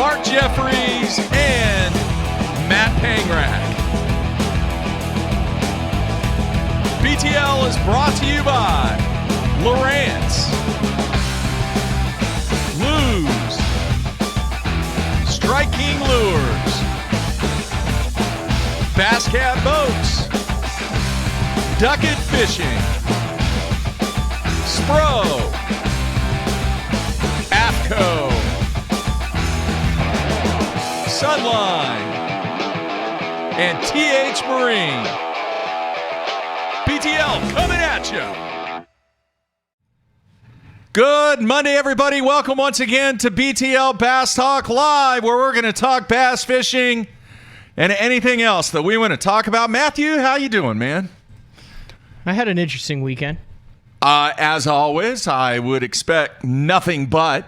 Mark Jeffries, and Matt Pangrack. BTL is brought to you by Lowrance, Lose, Strike King Lures, Bass Cat Boats, Ducket Fishing, Spro, AFCO, Sunline, and TH Marine. BTL coming at you. Good Monday, everybody. Welcome once again to BTL Bass Talk Live, where we're going to talk bass fishing and anything else that we want to talk about. Matthew, how you doing, man? I had an interesting weekend. As always, I would expect nothing but.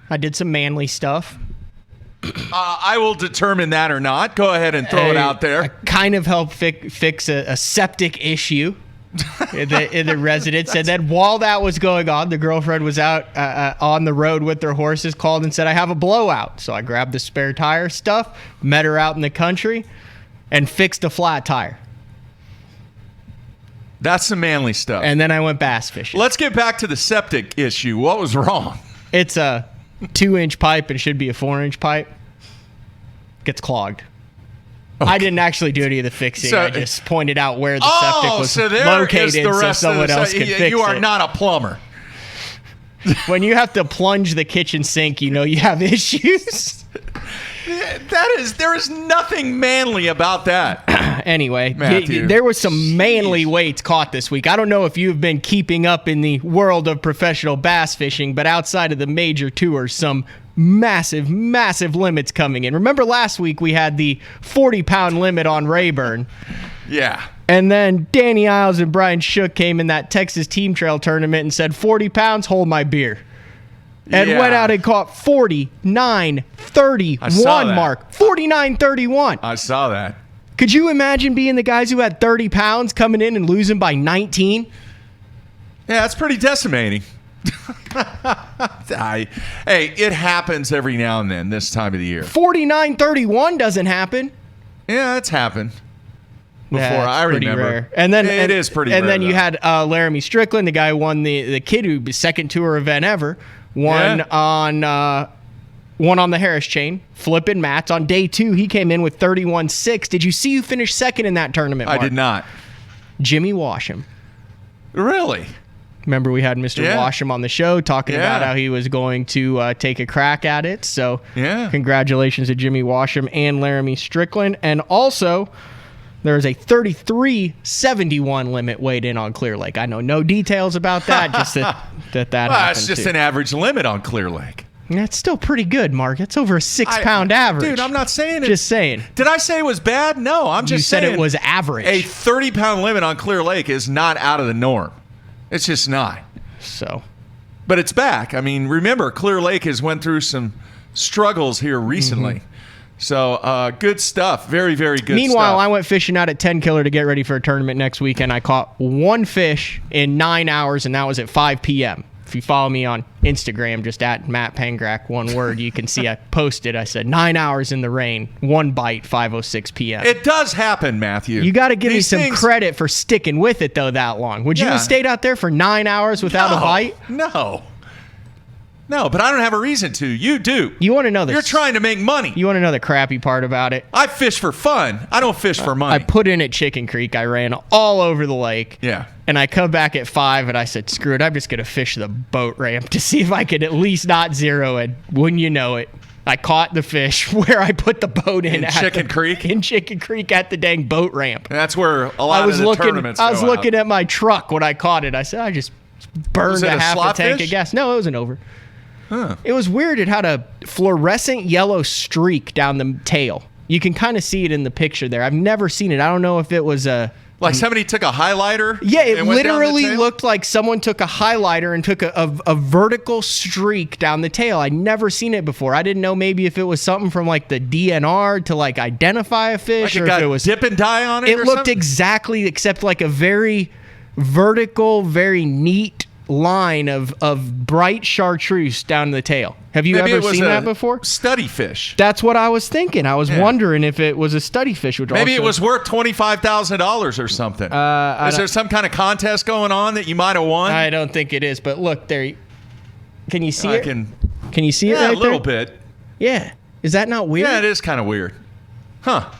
I did some manly stuff. I will determine that or not. Go ahead and throw it out there. I kind of helped fix a septic issue in the residence. And then while that was going on, the girlfriend was out on the road with their horses, called and said, I have a blowout. So I grabbed the spare tire stuff, met her out in the country, and fixed a flat tire. That's some manly stuff. And then I went bass fishing. Let's get back to the septic issue. What was wrong? It's a 2-inch pipe and should be a 4-inch pipe. Gets clogged. Okay. I didn't actually do any of the fixing. So, I just pointed out where the septic was located so someone else could fix it. You are not a plumber. When you have to plunge the kitchen sink, you know you have issues. There is nothing manly about that. Anyway, there was some manly weights caught this week. I don't know if you've been keeping up in the world of professional bass fishing, but outside of the major tours, some massive limits coming in. Remember last week we had the 40-pound limit on Rayburn. Yeah. And then Danny Isles and Brian Shook came in that Texas Team Trail tournament and said, 40 pounds, hold my beer. And went out and caught 49.31, Mark. 49.31. I saw that. Could you imagine being the guys who had 30 pounds coming in and losing by 19? Yeah, that's pretty decimating. Hey, it happens every now and then this time of the year. 49.31 doesn't happen. Yeah, it's happened before. I remember. Rare. And then it is pretty rare. And then you had Laramie Strickland, the guy who won the kid who second tour event ever, won on the Harris chain, flipping mats. On day 2, he came in with 31.6. Did you see who finished second in that tournament, Mark? I did not. Jimmy Washam. Really? Remember we had Mr. Washam on the show talking about how he was going to take a crack at it. So congratulations to Jimmy Washam and Laramie Strickland. And also, there's a 33.71 limit weighed in on Clear Lake. I know no details about that, just that happened. It's just an average limit on Clear Lake. That's still pretty good, Mark. It's over a 6-pound average. Dude, I'm not saying it. Just saying. Did I say it was bad? No, I'm just saying. You said it was average. A 30-pound limit on Clear Lake is not out of the norm. It's just not. So. But it's back. I mean, remember, Clear Lake has went through some struggles here recently. Mm-hmm. So, good stuff. Very, very good Meanwhile, stuff. I went fishing out at 10 Killer to get ready for a tournament next weekend. I caught one fish in 9 hours, and that was at 5 p.m. If you follow me on Instagram, just at Matt Pangrack, one word, you can see I posted. I said 9 hours in the rain, one bite, 5:06 p.m. It does happen, Matthew. You got to give me some credit for sticking with it, though, that long. Would you have stayed out there for 9 hours without a bite? No, but I don't have a reason to. You do. You want to know this? You're trying to make money. You want to know the crappy part about it? I fish for fun. I don't fish for money. I put in at Chicken Creek. I ran all over the lake. Yeah. And I come back at 5, and I said, screw it. I'm just going to fish the boat ramp to see if I could at least not zero it. Wouldn't you know it? I caught the fish where I put the boat in Chicken Creek? In Chicken Creek at the dang boat ramp. And that's where a lot of the tournaments go I was looking at my truck when I caught it. I said, I just burned a half a tank of gas. No, it wasn't over. Huh. It was weird. It had a fluorescent yellow streak down the tail. You can kind of see it in the picture there. I've never seen it. I don't know if it was a... Like somebody took a highlighter? Yeah, it literally looked like someone took a highlighter and took a vertical streak down the tail. I'd never seen it before. I didn't know maybe if it was something from like the DNR to like identify a fish. Like or if it was dip and dye on it. It looked exactly, except like a very vertical, very neat line of bright chartreuse down the tail. Have you ever seen that before? Study fish. That's what I was thinking. I was wondering if it was a study fish. Maybe it was worth $25,000 or something. Is there some kind of contest going on that you might have won? I don't think it is, but look there. Can you see it? Can you see it right there? Yeah, a little bit. Yeah. Is that not weird? Yeah, it is kind of weird. Huh.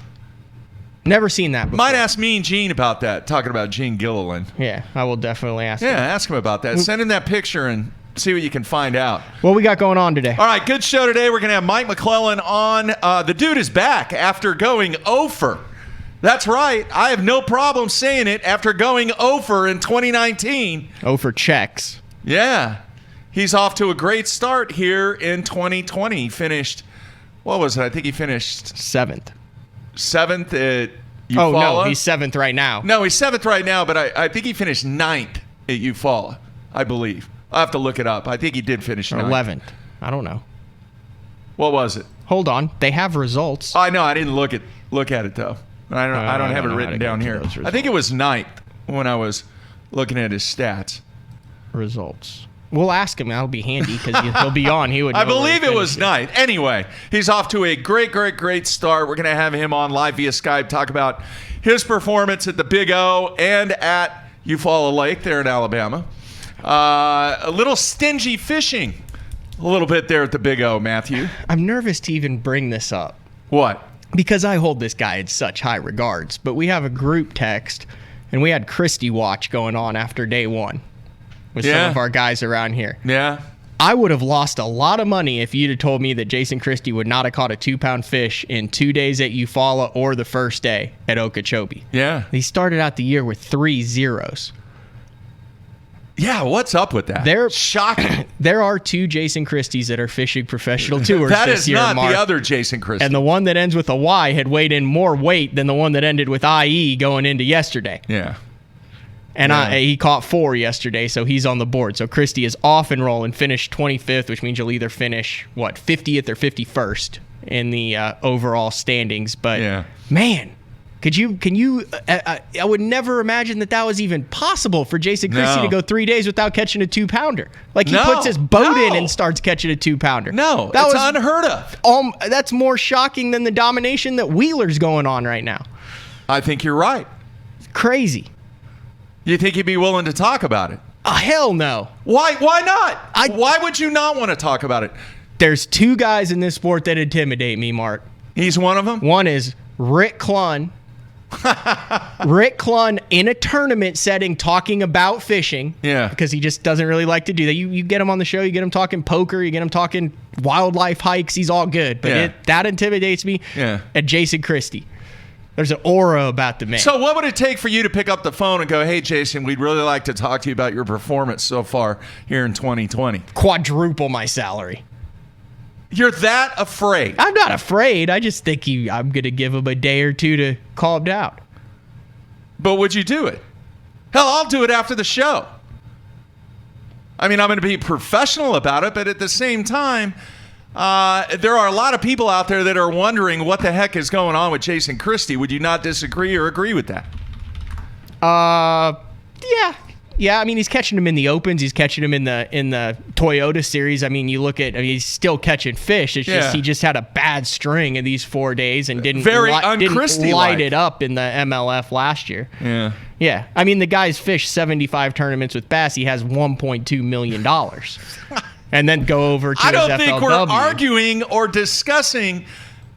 Never seen that before. Might ask Mean Gene about that, talking about Gene Gilliland. Yeah, I will definitely ask him. Yeah, ask him about that. Send him that picture and see what you can find out. What we got going on today? All right, good show today. We're going to have Mike McClelland on. The dude is back after going over. That's right. I have no problem saying it after going over in 2019. Over checks. Yeah. He's off to a great start here in 2020. He finished, what was it? I think he finished 7th. 7th at Eufaula. Oh, no, he's 7th right now. No, he's 7th right now, but I think he finished 9th at Eufaula, I believe. I'll have to look it up. I think he did finish 9th. 11th. I don't know. What was it? Hold on. They have results. I know. I didn't look at it, though. I don't have it written down here. I think it was 9th when I was looking at his stats. Results. We'll ask him. That'll be handy because he'll be on. He would know. I believe it was 9th. Anyway, he's off to a great start. We're going to have him on live via Skype, talk about his performance at the Big O and at Eufaula Lake there in Alabama. A little stingy fishing a little bit there at the Big O, Matthew. I'm nervous to even bring this up. What? Because I hold this guy in such high regards. But we have a group text, and we had Christie watch going on after day one with some of our guys around here. Yeah. I would have lost a lot of money if you'd have told me that Jason Christie would not have caught a 2-pound fish in 2 days at Eufaula or the first day at Okeechobee. Yeah. He started out the year with 3 zeros. Yeah, what's up with that? They're shocking. There are 2 Jason Christies that are fishing professional tours this year, That is not Mark. the other Jason Christie. And the one that ends with a Y had weighed in more weight than the one that ended with IE going into yesterday. Yeah. And he caught 4 yesterday, so he's on the board. So Christie is off and rolling, finished 25th, which means you'll either finish, 50th or 51st in the overall standings. But, man, I would never imagine that was even possible for Jason Christie to go 3 days without catching a 2-pounder. Like, he puts his boat in and starts catching a 2-pounder. No, that's unheard of. That's more shocking than the domination that Wheeler's going on right now. I think you're right. It's crazy. You think he'd be willing to talk about it? Hell no. Why not? Why would you not want to talk about it? There's 2 guys in this sport that intimidate me, Mark. He's one of them? One is Rick Clunn. Rick Clunn in a tournament setting talking about fishing. Yeah. Because he just doesn't really like to do that. You get him on the show, you get him talking poker, you get him talking wildlife hikes, he's all good. But that intimidates me. Yeah. And Jason Christie. There's an aura about the man. So what would it take for you to pick up the phone and go, hey, Jason, we'd really like to talk to you about your performance so far here in 2020? Quadruple my salary. You're that afraid? I'm not afraid. I just think I'm going to give him a day or 2 to calm down. But would you do it? Hell, I'll do it after the show. I mean, I'm going to be professional about it, but at the same time, there are a lot of people out there that are wondering what the heck is going on with Jason Christie. Would you not disagree or agree with that? Yeah. Yeah, I mean, he's catching him in the Opens. He's catching him in the Toyota Series. I mean, he's still catching fish. It's just he just had a bad string in these 4 days and didn't light it up in the MLF last year. Yeah. Yeah. I mean, the guy's fished 75 tournaments with bass. He has $1.2 million. And then go over to his FLW. I don't think we're arguing or discussing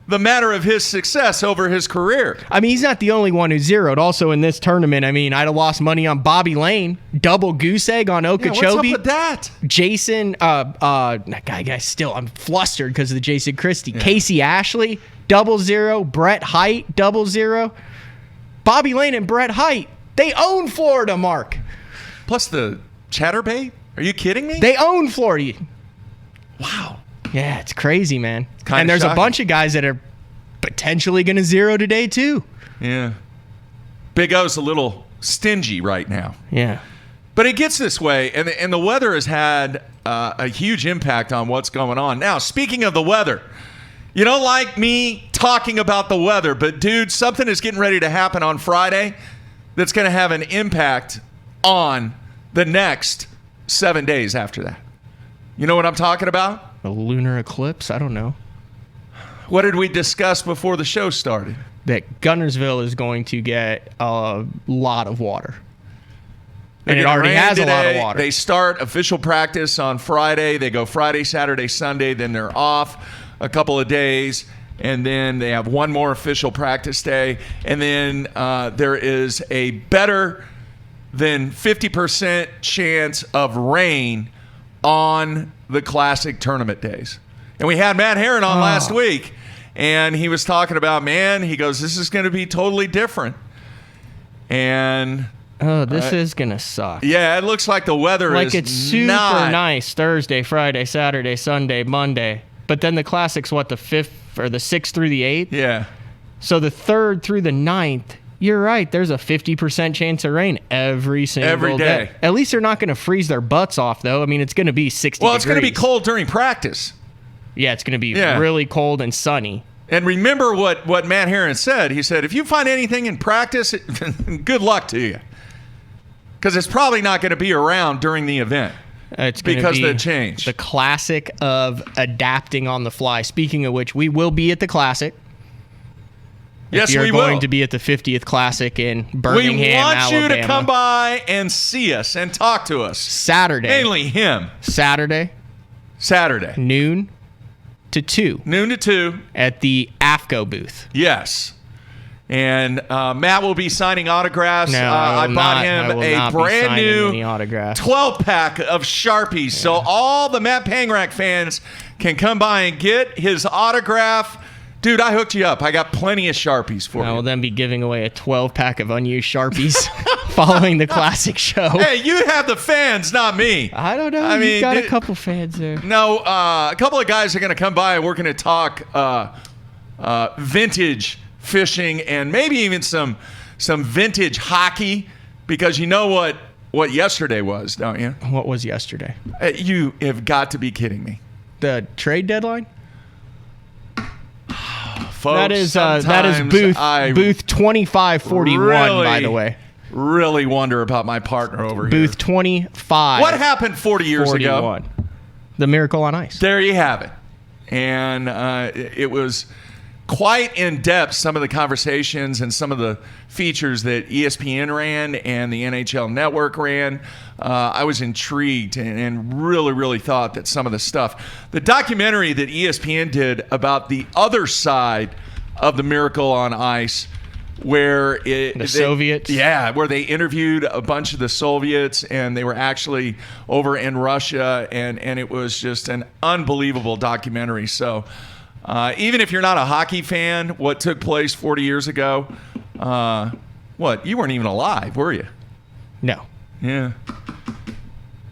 the matter of his success over his career. I mean, he's not the only one who zeroed. Also in this tournament, I mean, I'd have lost money on Bobby Lane, double goose egg on Okeechobee. Yeah, what's up with that? Jason, that guy still, I'm flustered because of the Jason Christie. Yeah. Casey Ashley, 0. Brett Height, 0. Bobby Lane and Brett Height, they own Florida, Mark. Plus the chatterbait? Are you kidding me? They own Florida. Wow. Yeah, it's crazy, man. And there's a bunch of guys that are potentially going to zero today, too. Yeah. Big O's a little stingy right now. Yeah. But it gets this way, and the weather has had a huge impact on what's going on. Now, speaking of the weather, you don't like me talking about the weather, but, dude, something is getting ready to happen on Friday that's going to have an impact on the next 7 days after that. You know what I'm talking about? A lunar eclipse? I don't know. What did we discuss before the show started? That Guntersville is going to get a lot of water. And it already has a lot of water. They start official practice on Friday. They go Friday, Saturday, Sunday. Then they're off a couple of days. And then they have one more official practice day. And then there is a better than 50% chance of rain on the Classic tournament days. And we had Matt Herron on last week. And he was talking about, man, he goes, this is going to be totally different. And this is going to suck. Yeah, it looks like the weather is it's super nice Thursday, Friday, Saturday, Sunday, Monday. But then the Classic's what, the 5th or the 6th through the 8th? Yeah. So the 3rd through the 9th, you're right. There's a 50% chance of rain every single day. At least they're not going to freeze their butts off, though. I mean, it's going to be 60 degrees. Well, it's going to be cold during practice. Yeah, it's going to be really cold and sunny. And remember what Matt Herron said. He said, if you find anything in practice, good luck to you. Because it's probably not going to be around during the event. It's because of the change. The Classic of adapting on the fly. Speaking of which, we will be at the Classic. Yes, we will. You're going to be at the 50th Classic in Birmingham, Alabama. We want you to come by and see us and talk to us. Saturday. Mainly him. Saturday. Noon to 2. Noon to 2. At the AFCO booth. Yes. And Matt will be signing autographs. No, I bought him a brand new 12-pack of Sharpies. Yeah. So all the Matt Pangrac fans can come by and get his autograph. Dude, I hooked you up. I got plenty of Sharpies for you. I will then be giving away a 12-pack of unused Sharpies following the Classic show. Hey, you have the fans, not me. I don't know. You've got a couple fans there. No, a couple of guys are going to come by and we're going to talk vintage fishing and maybe even some vintage hockey, because you know what yesterday was, don't you? What was yesterday? You have got to be kidding me. The trade deadline? Folks, that is booth 2541, by the way. Really wonder about my partner over here. Booth 25. What happened 40 years ago? The Miracle on Ice. There you have it. And it was quite in depth, some of the conversations and some of the features that ESPN ran and the NHL Network ran. I was intrigued and really, really thought that some of the stuff, the documentary that ESPN did about the other side of the Miracle on Ice, where Soviets? Yeah, where they interviewed a bunch of the Soviets, and they were actually over in Russia, and it was just an unbelievable documentary. So even if you're not a hockey fan, what took place 40 years ago, you weren't even alive, were you? No. Yeah.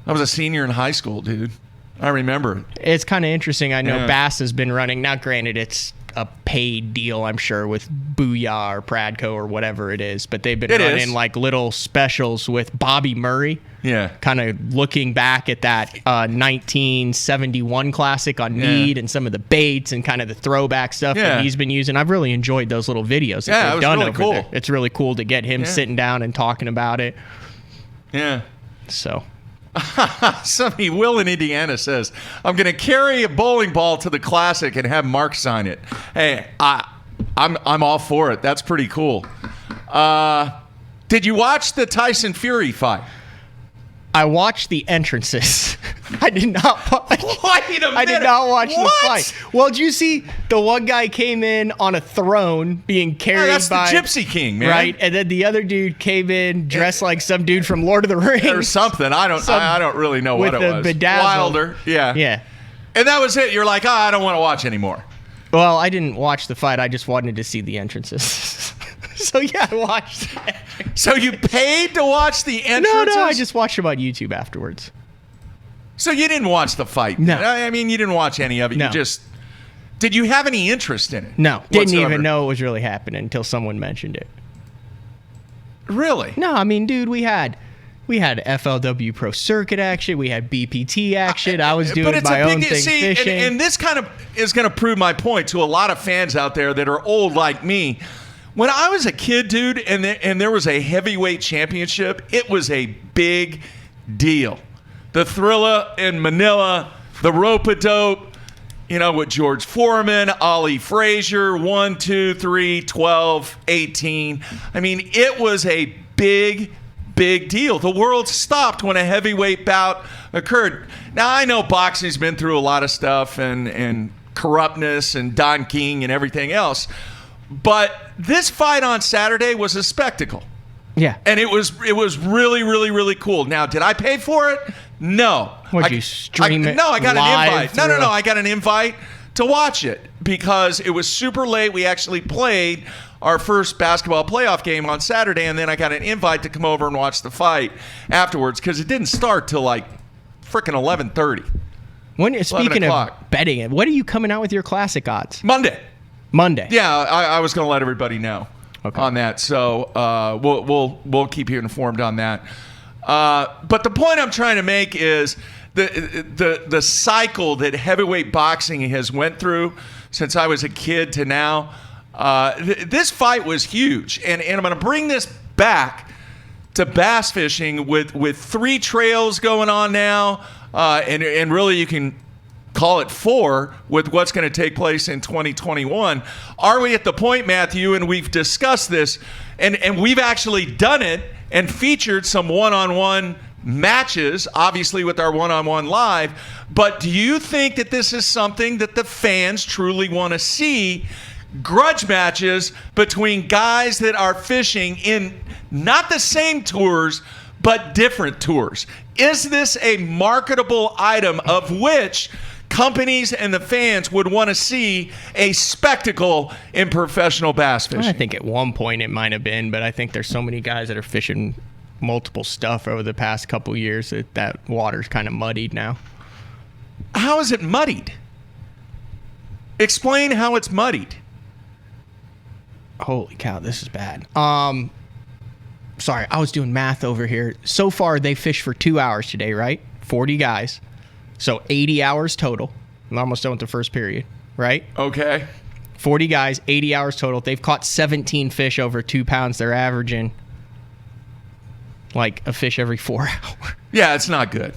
I was a senior in high school, dude. I remember it. It's kind of interesting. I know Bass has been running. Now, granted, it's a paid deal, I'm sure, with Booyah or Pradco or whatever it is. But they've been running like little specials with Bobby Murray. Yeah. Kind of looking back at that 1971 Classic on Mead and some of the baits and kind of the throwback stuff that he's been using. I've really enjoyed those little videos that they've done over there. It's really cool to get him sitting down and talking about it. Yeah. So. Somebody, Will in Indiana says, I'm going to carry a bowling ball to the Classic and have Mark sign it. Hey, I'm all for it. That's pretty cool. Did you watch the Tyson Fury fight? I watched the entrances. I did not watch. Wait a minute. I did not watch the fight. Well, did you see the one guy came in on a throne being carried that's by the Gypsy King, man. Right, and then the other dude came in dressed like some dude from Lord of the Rings or something. I don't really know what it was. Wilder. Yeah. Yeah. And that was it. You're like, I don't want to watch anymore. Well, I didn't watch the fight. I just wanted to see the entrances. So, yeah, I watched it. So you paid to watch the entrances? No, I just watched them on YouTube afterwards. So you didn't watch the fight? No. I mean, you didn't watch any of it. No. You just... Did you have any interest in it? No. Didn't even know it was really happening until someone mentioned it. Really? No, I mean, dude, we had FLW Pro Circuit action. We had BPT action. I was doing my own thing fishing. And this kind of is going to prove my point to a lot of fans out there that are old like me. When I was a kid, dude, and there was a heavyweight championship, it was a big deal. the Thrilla in Manila, the rope-a-dope, with George Foreman, Ollie Frazier, 1, 2, 3, 12, 18. I mean, it was a big deal. The world stopped when a heavyweight bout occurred. Now, I know boxing's been through a lot of stuff and corruptness and Don King and everything else, but this fight on Saturday was a spectacle. Yeah. And it was really cool. Now, did I pay for it? No. Would you stream it? No, I got an invite. No. I I got an invite to watch it because it was super late. We actually played our first basketball playoff game on Saturday, and then I got an invite to come over and watch the fight afterwards because it didn't start till like freaking 11:30. Speaking of betting, what are you coming out with your classic odds? Monday. Yeah, I was going to let everybody know on that, so we'll keep you informed on that. But the point I'm trying to make is the cycle that heavyweight boxing has went through since I was a kid to now. This fight was huge, and I'm going to bring this back to bass fishing with 3 trails going on now, and really you can call it 4 with what's going to take place in 2021. Are we at the point, Matthew, and we've discussed this, and we've actually done it and featured some one-on-one matches, obviously with our one-on-one live, but do you think that this is something that the fans truly want to see? Grudge matches between guys that are fishing in not the same tours, but different tours. Is this a marketable item of which companies and the fans would want to see a spectacle in professional bass fishing? I think at one point it might have been, but I think there's so many guys that are fishing multiple stuff over the past couple years that water's kind of muddied now. How is it muddied? Explain how it's muddied. Holy cow, this is bad. Sorry, I was doing math over here. So far, they fished for 2 hours today, right? 40 guys. So 80 hours total. I'm almost done with the first period, right? Okay. 40 guys, 80 hours total. They've caught 17 fish over 2 pounds. They're averaging like a fish every 4 hours. Yeah, it's not good.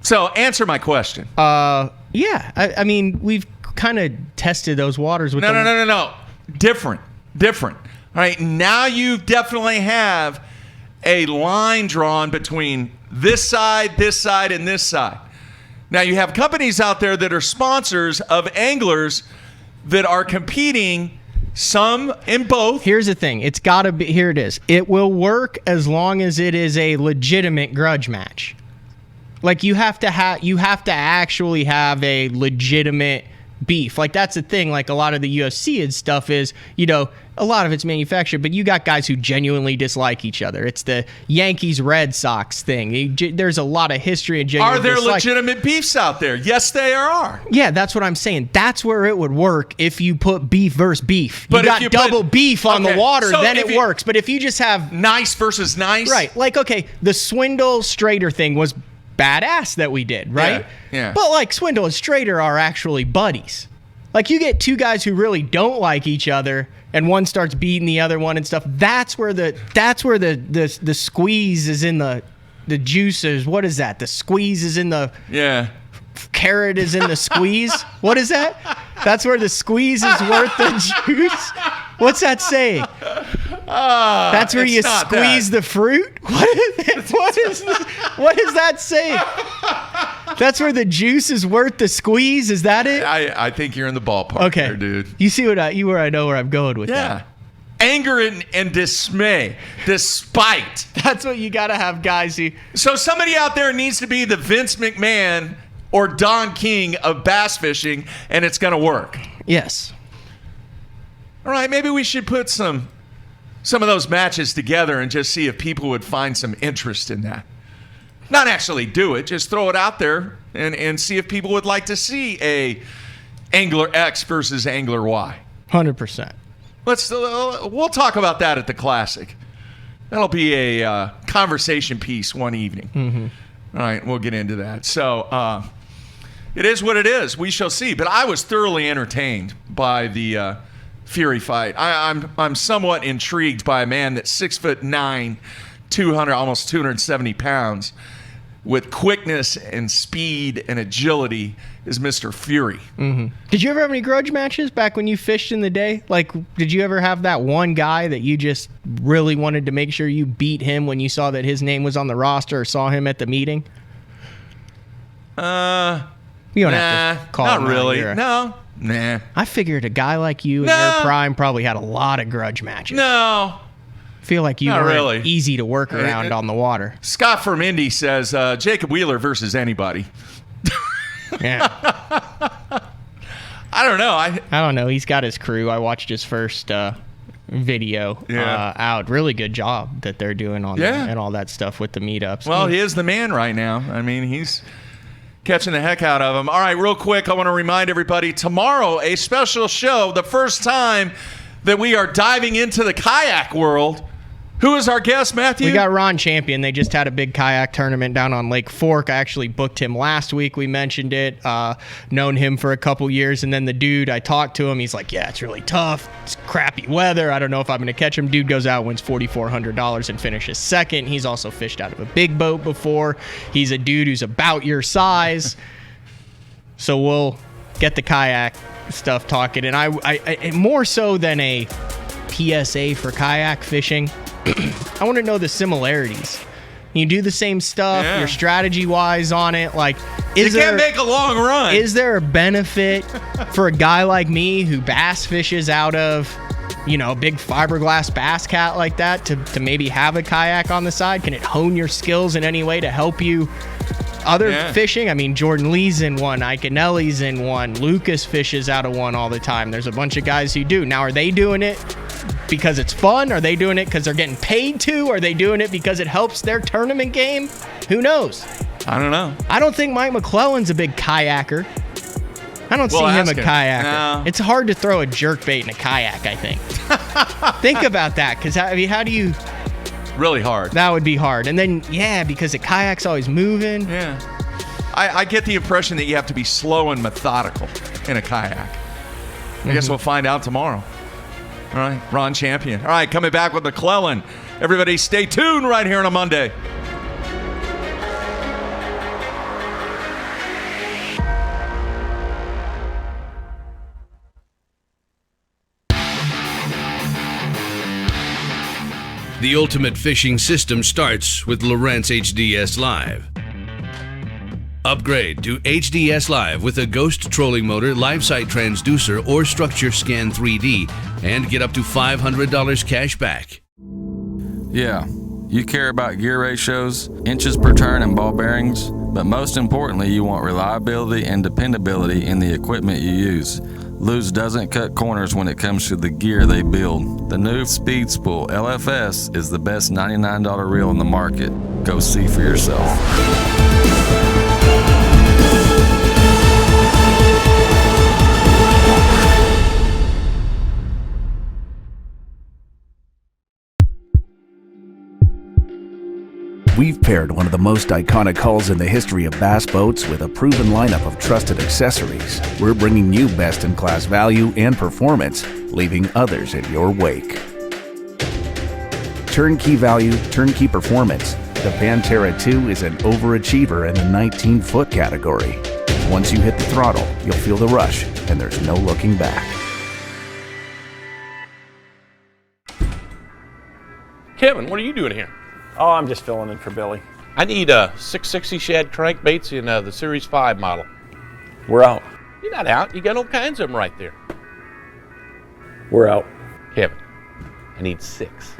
So answer my question. Yeah. I mean, we've kind of tested those waters with No. Different. All right, now you definitely have a line drawn between this side, and this side. Now you have companies out there that are sponsors of anglers that are competing, some in both. Here's the thing. It's got to be, here it is. It will work as long as it is a legitimate grudge match. Like you have to actually have a legitimate beef. Like that's the thing. Like a lot of the UFC and stuff is, a lot of it's manufactured, but you got guys who genuinely dislike each other. It's the Yankees Red Sox thing. There's a lot of history and genuine dislike. Are there legitimate beefs out there? Yes, they are. Yeah, that's what I'm saying. That's where it would work if you put beef versus beef. You got double beef on the water, so then it works. But if you just have nice versus nice, right? Like the Swindle Strader thing was badass that we did, right? Yeah. But like Swindle and Strader are actually buddies. Like you get 2 guys who really don't like each other, and one starts beating the other one and stuff. That's where the squeeze is in the juices. What is that? The squeeze is in the carrot is in the squeeze. What is that? That's where the squeeze is worth the juice. What's that saying? That's where you squeeze the fruit? What is it? What is that saying? That's where the juice is worth the squeeze? Is that it? I think you're in the ballpark there, dude. You see where I know where I'm going with that. Yeah. Anger and dismay, despite. That's what you got to have, guys. So somebody out there needs to be the Vince McMahon or Don King of bass fishing, and it's going to work. Yes. All right, maybe we should put some of those matches together and just see if people would find some interest in that. Not actually do it, just throw it out there and see if people would like to see a Angler X versus Angler Y. 100%. We'll talk about that at the Classic. That'll be a conversation piece one evening. Mm-hmm. All right, we'll get into that. So it is what it is. We shall see. But I was thoroughly entertained by the Fury fight. I'm somewhat intrigued by a man that's 6'9", 200, almost 270 pounds, with quickness and speed and agility is Mr. Fury. Mm-hmm. Did you ever have any grudge matches back when you fished in the day? Like, did you ever have that one guy that you just really wanted to make sure you beat him when you saw that his name was on the roster or saw him at the meeting? You don't have to call not him really. Out. No. Nah. I figured a guy like you in your prime probably had a lot of grudge matches. No. I feel like you Not weren't really. easy to work around on the water. Scott from Indy says Jacob Wheeler versus anybody. Yeah. I don't know. I don't know. He's got his crew. I watched his first video out. Really good job that they're doing on and all that stuff with the meetups. Well, he is the man right now. I mean, he's catching the heck out of them. All right, real quick, I want to remind everybody, tomorrow, a special show, the first time that we are diving into the kayak world. Who is our guest, Matthew? We got Ron Champion. They just had a big kayak tournament down on Lake Fork. I actually booked him last week. We mentioned it. Known him for a couple years. And then the dude, I talked to him. He's like, yeah, it's really tough. It's crappy weather. I don't know if I'm going to catch him. Dude goes out, wins $4,400 and finishes second. He's also fished out of a big boat before. He's a dude who's about your size. So we'll get the kayak stuff talking. And I more so than a PSA for kayak fishing, I want to know the similarities. You do the same stuff, your strategy-wise on it. Like, you can't make a long run. Is there a benefit for a guy like me who bass fishes out of, a big fiberglass bass cat like that to maybe have a kayak on the side? Can it hone your skills in any way to help you other fishing? I mean, Jordan Lee's in one, McCLELLAND's in one, Lucas fishes out of one all the time. There's a bunch of guys who do. Now, are they doing it because it's fun? Are they doing it because they're getting paid to? Are they doing it because it helps their tournament game? Who knows? I don't know. I don't think Mike McClelland's a big kayaker. I don't see him a kayaker. No. It's hard to throw a jerkbait in a kayak, I think. Think about that, because how do you... Really hard. That would be hard. And then, because the kayak's always moving. Yeah. I get the impression that you have to be slow and methodical in a kayak. I guess we'll find out tomorrow. All right, Ron Champion. All right, coming back with McClelland. Everybody stay tuned right here on a Monday. The ultimate fishing system starts with Lowrance HDS Live. Upgrade to HDS Live with a Ghost trolling motor, live sight transducer, or Structure Scan 3D, and get up to $500 cash back. Yeah, you care about gear ratios, inches per turn, and ball bearings, but most importantly, you want reliability and dependability in the equipment you use. Luz doesn't cut corners when it comes to the gear they build. The new Speed Spool LFS is the best $99 reel in the market. Go see for yourself. We've paired one of the most iconic hulls in the history of bass boats with a proven lineup of trusted accessories. We're bringing you best-in-class value and performance, leaving others in your wake. Turnkey value, turnkey performance. The Pantera 2 is an overachiever in the 19-foot category. Once you hit the throttle, you'll feel the rush, and there's no looking back. Kevin, what are you doing here? Oh, I'm just filling in for Billy. I need 660 shad crankbaits in the Series 5 model. We're out. You're not out. You got all kinds of them right there. We're out. Kevin, I need 6.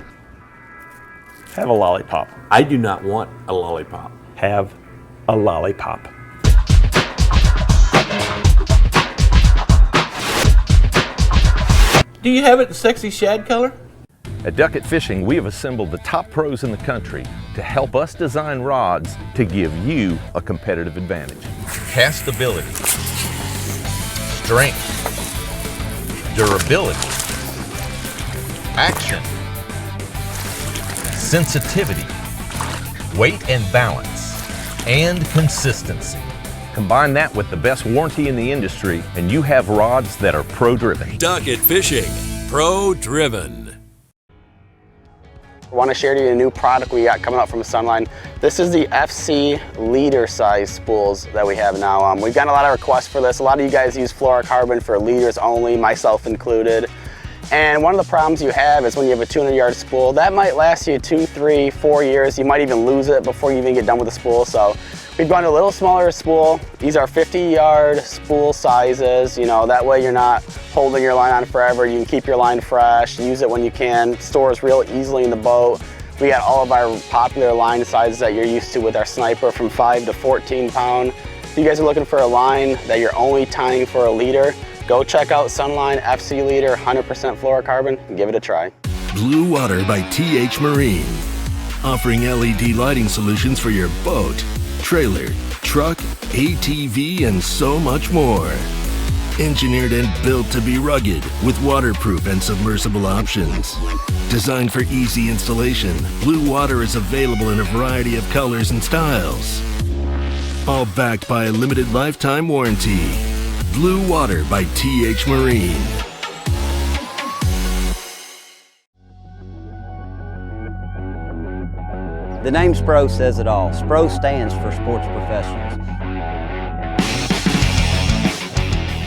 Have a lollipop. I do not want a lollipop. Have a lollipop. Do you have it in sexy shad color? At Duckett Fishing, we have assembled the top pros in the country to help us design rods to give you a competitive advantage. Castability, strength, durability, action, sensitivity, weight and balance, and consistency. Combine that with the best warranty in the industry, and you have rods that are pro-driven. Duckett Fishing, pro-driven. I want to share with you a new product we got coming out from Sunline. This is the FC leader size spools that we have now. We've gotten a lot of requests for this. A lot of you guys use fluorocarbon for leaders only, myself included. And one of the problems you have is when you have a 200-yard spool, that might last you 2, 3, 4 years. You might even lose it before you even get done with the spool. So we've gone to a little smaller spool. These are 50-yard spool sizes. You know, that way you're not holding your line on forever. You can keep your line fresh, use it when you can, stores real easily in the boat. We got all of our popular line sizes that you're used to with our Sniper from 5 to 14 pound. If you guys are looking for a line that you're only tying for a leader, go check out Sunline FC Leader 100% fluorocarbon and give it a try. Blue Water by TH Marine, offering LED lighting solutions for your boat, trailer, truck, ATV, and so much more. Engineered and built to be rugged with waterproof and submersible options. Designed for easy installation, Blue Water is available in a variety of colors and styles. All backed by a limited lifetime warranty. Blue Water by TH Marine. The name SPRO says it all. SPRO stands for Sports Professionals.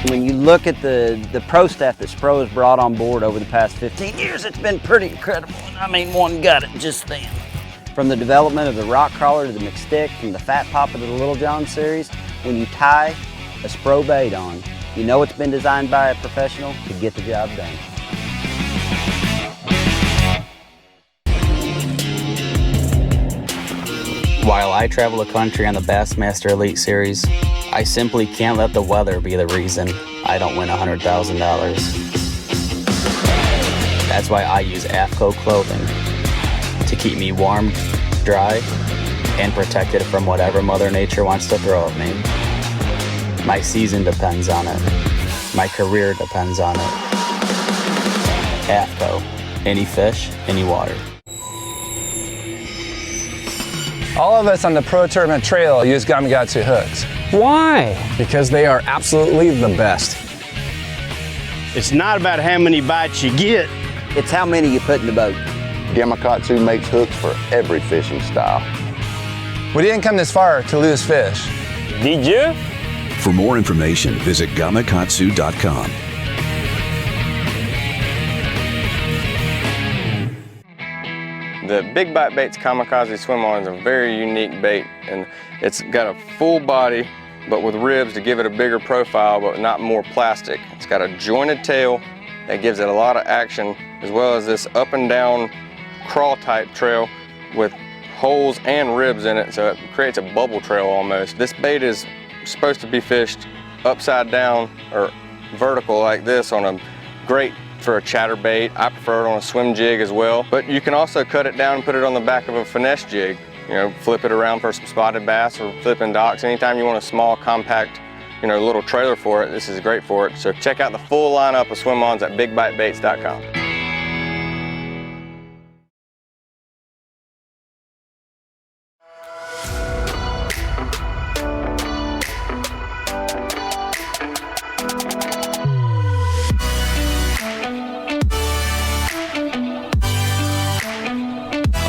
When you look at the pro staff that SPRO has brought on board over the past 15 years, it's been pretty incredible. I mean, one got it just then. From the development of the Rock Crawler to the McStick, from the Fat Papa to the Little John series, when you tie a SPRO bait on, you know it's been designed by a professional to get the job done. While I travel the country on the Bassmaster Elite Series, I simply can't let the weather be the reason I don't win $100,000. That's why I use AFCO clothing to keep me warm, dry, and protected from whatever Mother Nature wants to throw at me. My season depends on it. My career depends on it. AFCO, any fish, any water. All of us on the Pro Tournament Trail use Gamakatsu hooks. Why? Because they are absolutely the best. It's not about how many bites you get. It's how many you put in the boat. Gamakatsu makes hooks for every fishing style. We didn't come this far to lose fish. Did you? For more information, visit gamakatsu.com. The Big Bite Baits Kamikaze Swim On is a very unique bait, and it's got a full body but with ribs to give it a bigger profile but not more plastic. It's got a jointed tail that gives it a lot of action, as well as this up and down crawl type trail with holes and ribs in it, so it creates a bubble trail almost. This bait is supposed to be fished upside down or vertical like this on a grate for a chatterbait. I prefer it on a swim jig as well, but you can also cut it down and put it on the back of a finesse jig. You know, flip it around for some spotted bass or flipping docks. Anytime you want a small, compact, you know, little trailer for it, this is great for it. So check out the full lineup of swim-ons at bigbitebaits.com.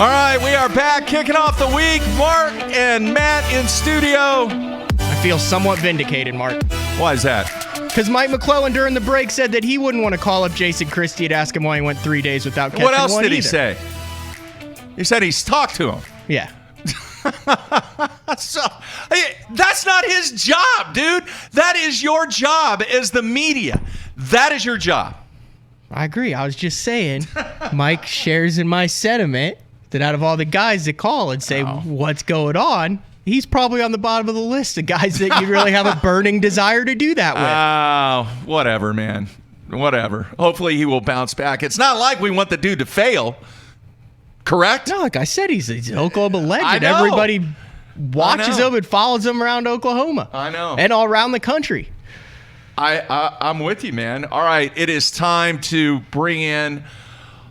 All right, we are back, kicking off the week. Mark and Matt in studio. I feel somewhat vindicated, Mark. Why is that? Because Mike McClelland during the break said that he wouldn't want to call up Jason Christie to ask him why he went 3 days without catching one. What else did he either. say? He said he's talked to him. Yeah. So, that's not his job, dude. That is your job as the media. That is your job. I agree. I was just saying, Mike shares in my sentiment that out of all the guys that call and say, what's going on, he's probably on the bottom of the list of guys that you really have a burning desire to do that with. Oh, whatever, man. Whatever. Hopefully he will bounce back. It's not like we want the dude to fail. Correct? No, like I said, he's an Oklahoma legend. I know. Everybody watches him and follows him around Oklahoma. I know. And all around the country. I'm with you, man. All right, it is time to bring in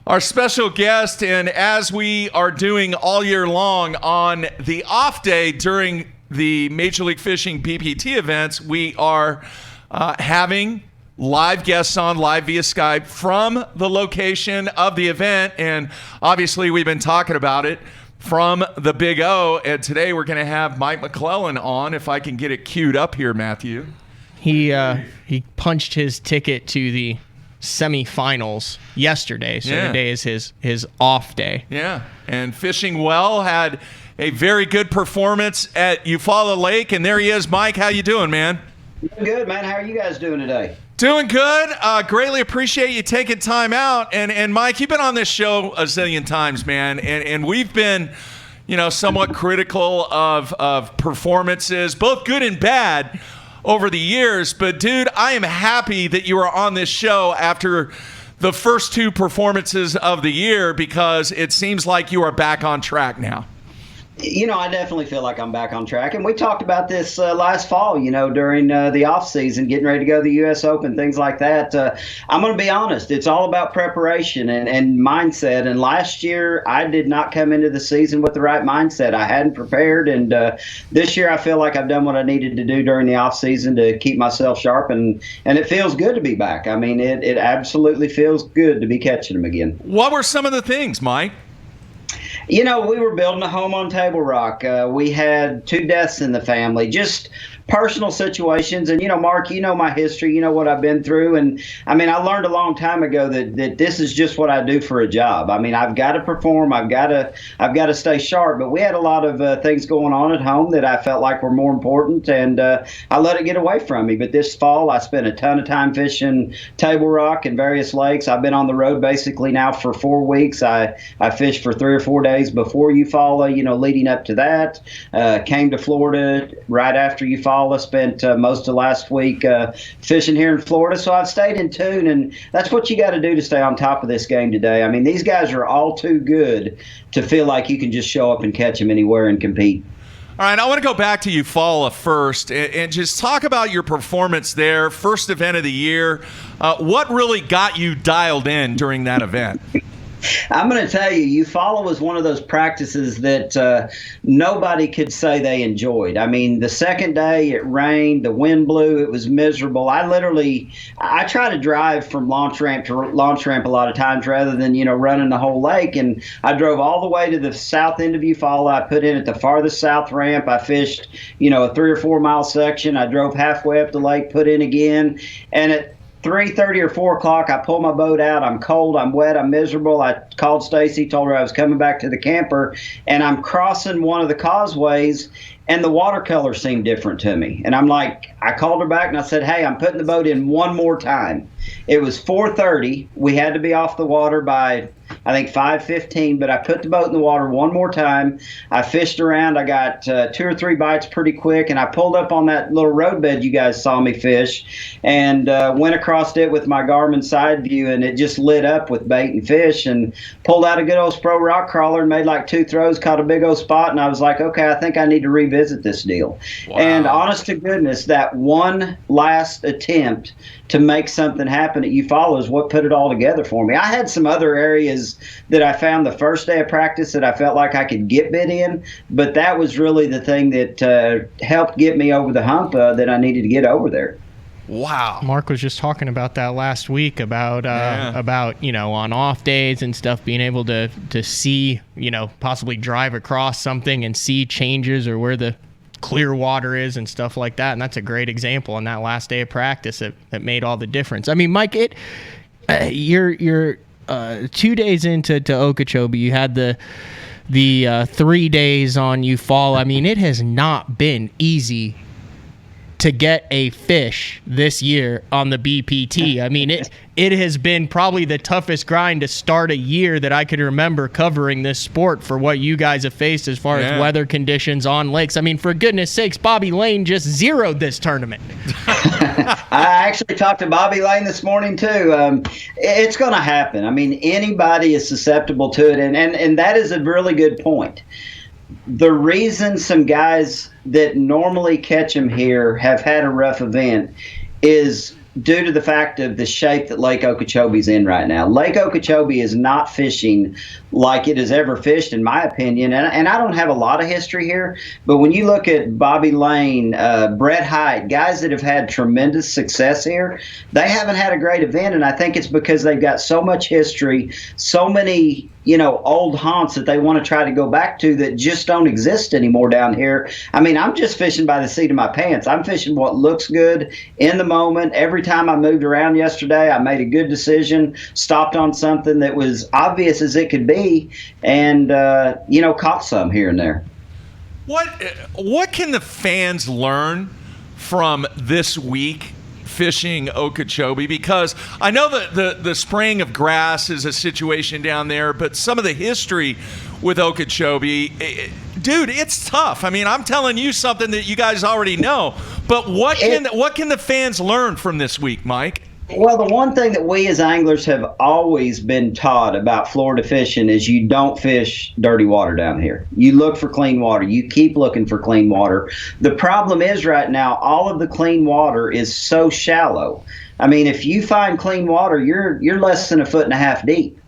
our special guest, and as we are doing all year long on the off day during the Major League Fishing BPT events, we are having live guests on live via Skype from the location of the event. And obviously we've been talking about it from the Big O. And today we're going to have Mike McCLELLAND on, if I can get it queued up here, Matthew. He punched his ticket to the semifinals yesterday, so today is his off day. Yeah, and fishing well, had a very good performance at Eufaula Lake, and there he is. Mike, how you doing, man? Doing good, man. How are you guys doing today? Doing good. Greatly appreciate you taking time out. And Mike, you've been on this show a zillion times, man, and we've been, somewhat critical of performances, both good and bad, over the years. But dude, I am happy that you are on this show after the first two performances of the year, because it seems like you are back on track now. I definitely feel like I'm back on track. And we talked about this last fall, during the off season, getting ready to go to the U.S. Open, things like that. I'm going to be honest. It's all about preparation and mindset. And last year, I did not come into the season with the right mindset. I hadn't prepared. And this year, I feel like I've done what I needed to do during the off season to keep myself sharp. And it feels good to be back. I mean, it absolutely feels good to be catching them again. What were some of the things, Mike? We were building a home on Table Rock. We had 2 deaths in the family, just personal situations. And, Mark, my history, what I've been through. And, I learned a long time ago that this is just what I do for a job. I've got to perform. I've got to stay sharp. But we had a lot of things going on at home that I felt like were more important, and I let it get away from me. But this fall, I spent a ton of time fishing Table Rock and various lakes. I've been on the road basically now for 4 weeks. I fished for 3 or 4 days before Eufaula, leading up to that. Came to Florida right after Eufaula. Spent most of last week fishing here in Florida. So I've stayed in tune, and that's what you got to do to stay on top of this game today. These guys are all too good to feel like you can just show up and catch them anywhere and compete. All right, I want to go back to Eufaula first and just talk about your performance there, first event of the year. What really got you dialed in during that event? I'm going to tell you, Eufaula was one of those practices that nobody could say they enjoyed. The second day it rained, the wind blew, it was miserable. I try to drive from launch ramp to launch ramp a lot of times rather than, running the whole lake. And I drove all the way to the south end of Eufaula. I put in at the farthest south ramp. I fished, a 3 or 4 mile section. I drove halfway up the lake, put in again. And at 3:30 or 4 o'clock, I pulled my boat out. I'm cold, I'm wet, I'm miserable. I called Stacy, told her I was coming back to the camper, and I'm crossing one of the causeways, and the watercolor seemed different to me. And I called her back and I said, hey, I'm putting the boat in one more time. It was 4:30. We had to be off the water by, I think, 5:15, but I put the boat in the water one more time. I fished around. I got 2 or 3 bites pretty quick, and I pulled up on that little roadbed you guys saw me fish and went across it with my Garmin side view, and it just lit up with bait and fish, and pulled out a good old Spro rock crawler and made like 2 throws, caught a big old spot, and I was like, okay, I think I need to revisit this deal. Wow. And honest to goodness, that one last attempt to make something happen at Eufaula is what put it all together for me. I had some other areas that I found the first day of practice that I felt like I could get bit in, but that was really the thing that helped get me over the hump that I needed to get over there. Wow. Mark was just talking about that last week about on off days and stuff, being able to see, possibly drive across something and see changes or where the clear water is and stuff like that. And that's a great example on that last day of practice that made all the difference. Mike, you're 2 days into Okeechobee. You had the 3 days on Eufaula. It has not been easy to get a fish this year on the BPT. It has been probably the toughest grind to start a year that I could remember covering this sport for what you guys have faced as far as weather conditions on lakes. For goodness sakes, Bobby Lane just zeroed this tournament. I actually talked to Bobby Lane this morning too. It's going to happen. Anybody is susceptible to it, and that is a really good point. The reason some guys that normally catch them here have had a rough event is due to the fact of the shape that Lake Okeechobee's in right now. Lake Okeechobee is not fishing like it has ever fished, in my opinion. And I don't have a lot of history here, but when you look at Bobby Lane, Brett Hite, guys that have had tremendous success here, they haven't had a great event. And I think it's because they've got so much history, so many old haunts that they want to try to go back to that just don't exist anymore down here. I mean, I'm just fishing by the seat of my pants. I'm fishing what looks good in the moment. Every time I moved around yesterday, I made a good decision, stopped on something that was obvious as it could be, and, caught some here and there. What can the fans learn from this week fishing Okeechobee? Because I know that the spraying of grass is a situation down there, but some of the history with Okeechobee, dude, it's tough. I mean, I'm telling you something that you guys already know, but what can the fans learn from this week, Mike? Well, the one thing that we as anglers have always been taught about Florida fishing is you don't fish dirty water down here. You look for clean water. You keep looking for clean water. The problem is right now, all of the clean water is so shallow. I mean, if you find clean water, you're less than 1.5 feet deep.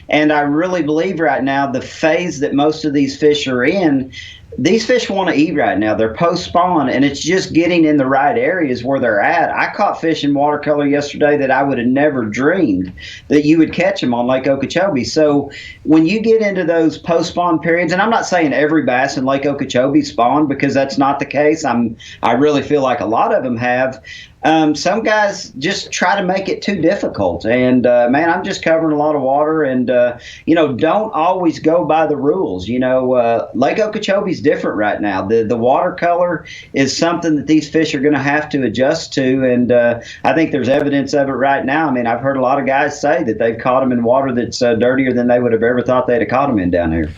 And I really believe right now the phase that most of these fish are in, these fish want to eat right now. They're post-spawn, and it's just getting in the right areas where they're at. I caught fish in watercolor yesterday that I would have never dreamed that you would catch them on Lake Okeechobee. So when you get into those post-spawn periods, and I'm not saying every bass in Lake Okeechobee spawned, because that's not the case. I really feel like a lot of them have. Some guys just try to make it too difficult. And, man, I'm just covering a lot of water and, don't always go by the rules. Lake Okeechobee's different right now. The watercolor is something that these fish are going to have to adjust to. And I think there's evidence of it right now. I mean, I've heard a lot of guys say that they've caught them in water that's dirtier than they would have ever thought they'd have caught them in down here.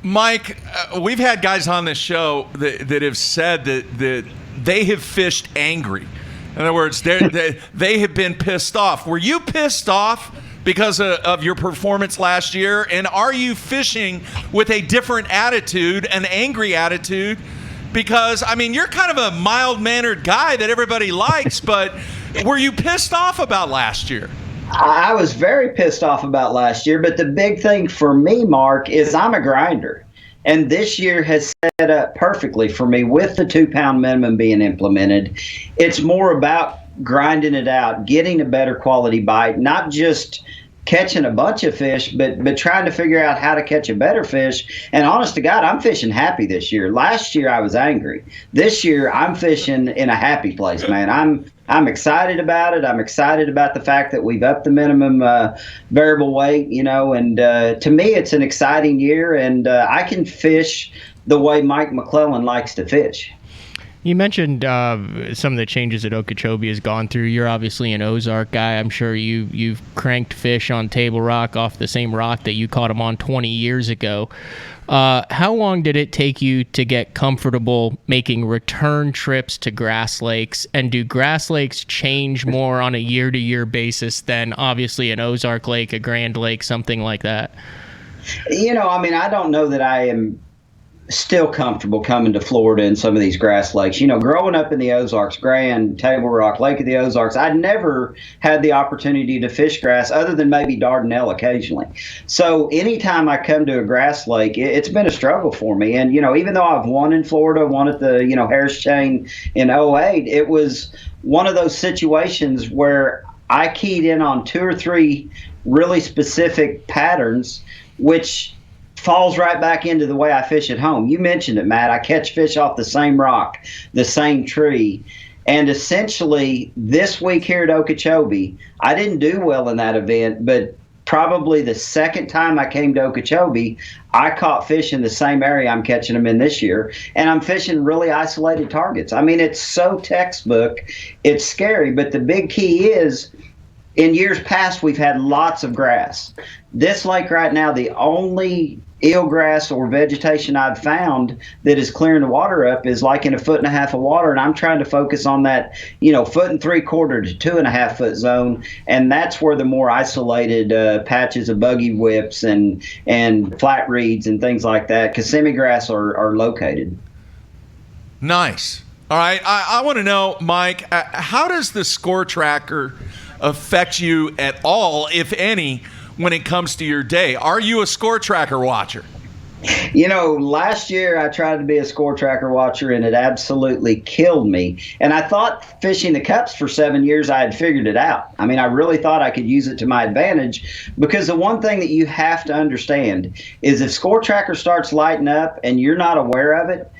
Mike, we've had guys on this show that have said that they have fished angry. In other words, they have been pissed off. Were you pissed off because of your performance last year? And are you fishing with a different attitude, an angry attitude? Because, I mean, you're kind of a mild-mannered guy that everybody likes, but were you pissed off about last year? I was very pissed off about last year, but the big thing for me, Mark, is I'm a grinder. And this year has set up perfectly for me with the 2-pound minimum being implemented. It's more about grinding it out, getting a better quality bite, not just catching a bunch of fish, but trying to figure out how to catch a better fish. And honest to God, I'm fishing happy this year. Last year I was angry. This year I'm fishing in a happy place, man. I'm excited about it. I'm excited about the fact that we've upped the minimum variable weight, and to me it's an exciting year, and I can fish the way Mike McClelland likes to fish. You mentioned some of the changes that Okeechobee has gone through. You're obviously an Ozark guy. I'm sure you've cranked fish on Table Rock off the same rock that you caught them on 20 years ago. How long did it take you to get comfortable making return trips to Grass Lakes? And do Grass Lakes change more on a year-to-year basis than obviously an Ozark Lake, a Grand Lake, something like that? I don't know that I am still comfortable coming to Florida in some of these Grass Lakes. Growing up in the Ozarks, Grand, Table Rock, Lake of the Ozarks, I'd never had the opportunity to fish grass other than maybe Dardanelle occasionally. So anytime I come to a Grass Lake, it's been a struggle for me. And, even though I've won in Florida, won at the, Harris Chain in 2008, it was one of those situations where I keyed in on 2 or 3 really specific patterns, which falls right back into the way I fish at home. You mentioned it, Matt. I catch fish off the same rock, the same tree. And essentially, this week here at Okeechobee, I didn't do well in that event, but probably the second time I came to Okeechobee, I caught fish in the same area I'm catching them in this year, and I'm fishing really isolated targets. I mean, it's so textbook, it's scary, but the big key is, in years past, we've had lots of grass. This lake right now, the only eelgrass or vegetation I've found that is clearing the water up is like in 1.5 feet of water, and I'm trying to focus on that 1.75 feet to 2.5 foot zone, and that's where the more isolated patches of buggy whips and flat reeds and things like that, Kissimmee grass are located. Nice. All right. I want to know, Mike, how does the score tracker affect you at all, if any, when it comes to your day? Are you a score tracker watcher? Last year I tried to be a score tracker watcher, and it absolutely killed me. And I thought fishing the cups for 7 years, I had figured it out. I mean, I really thought I could use it to my advantage, because the one thing that you have to understand is if score tracker starts lighting up and you're not aware of it,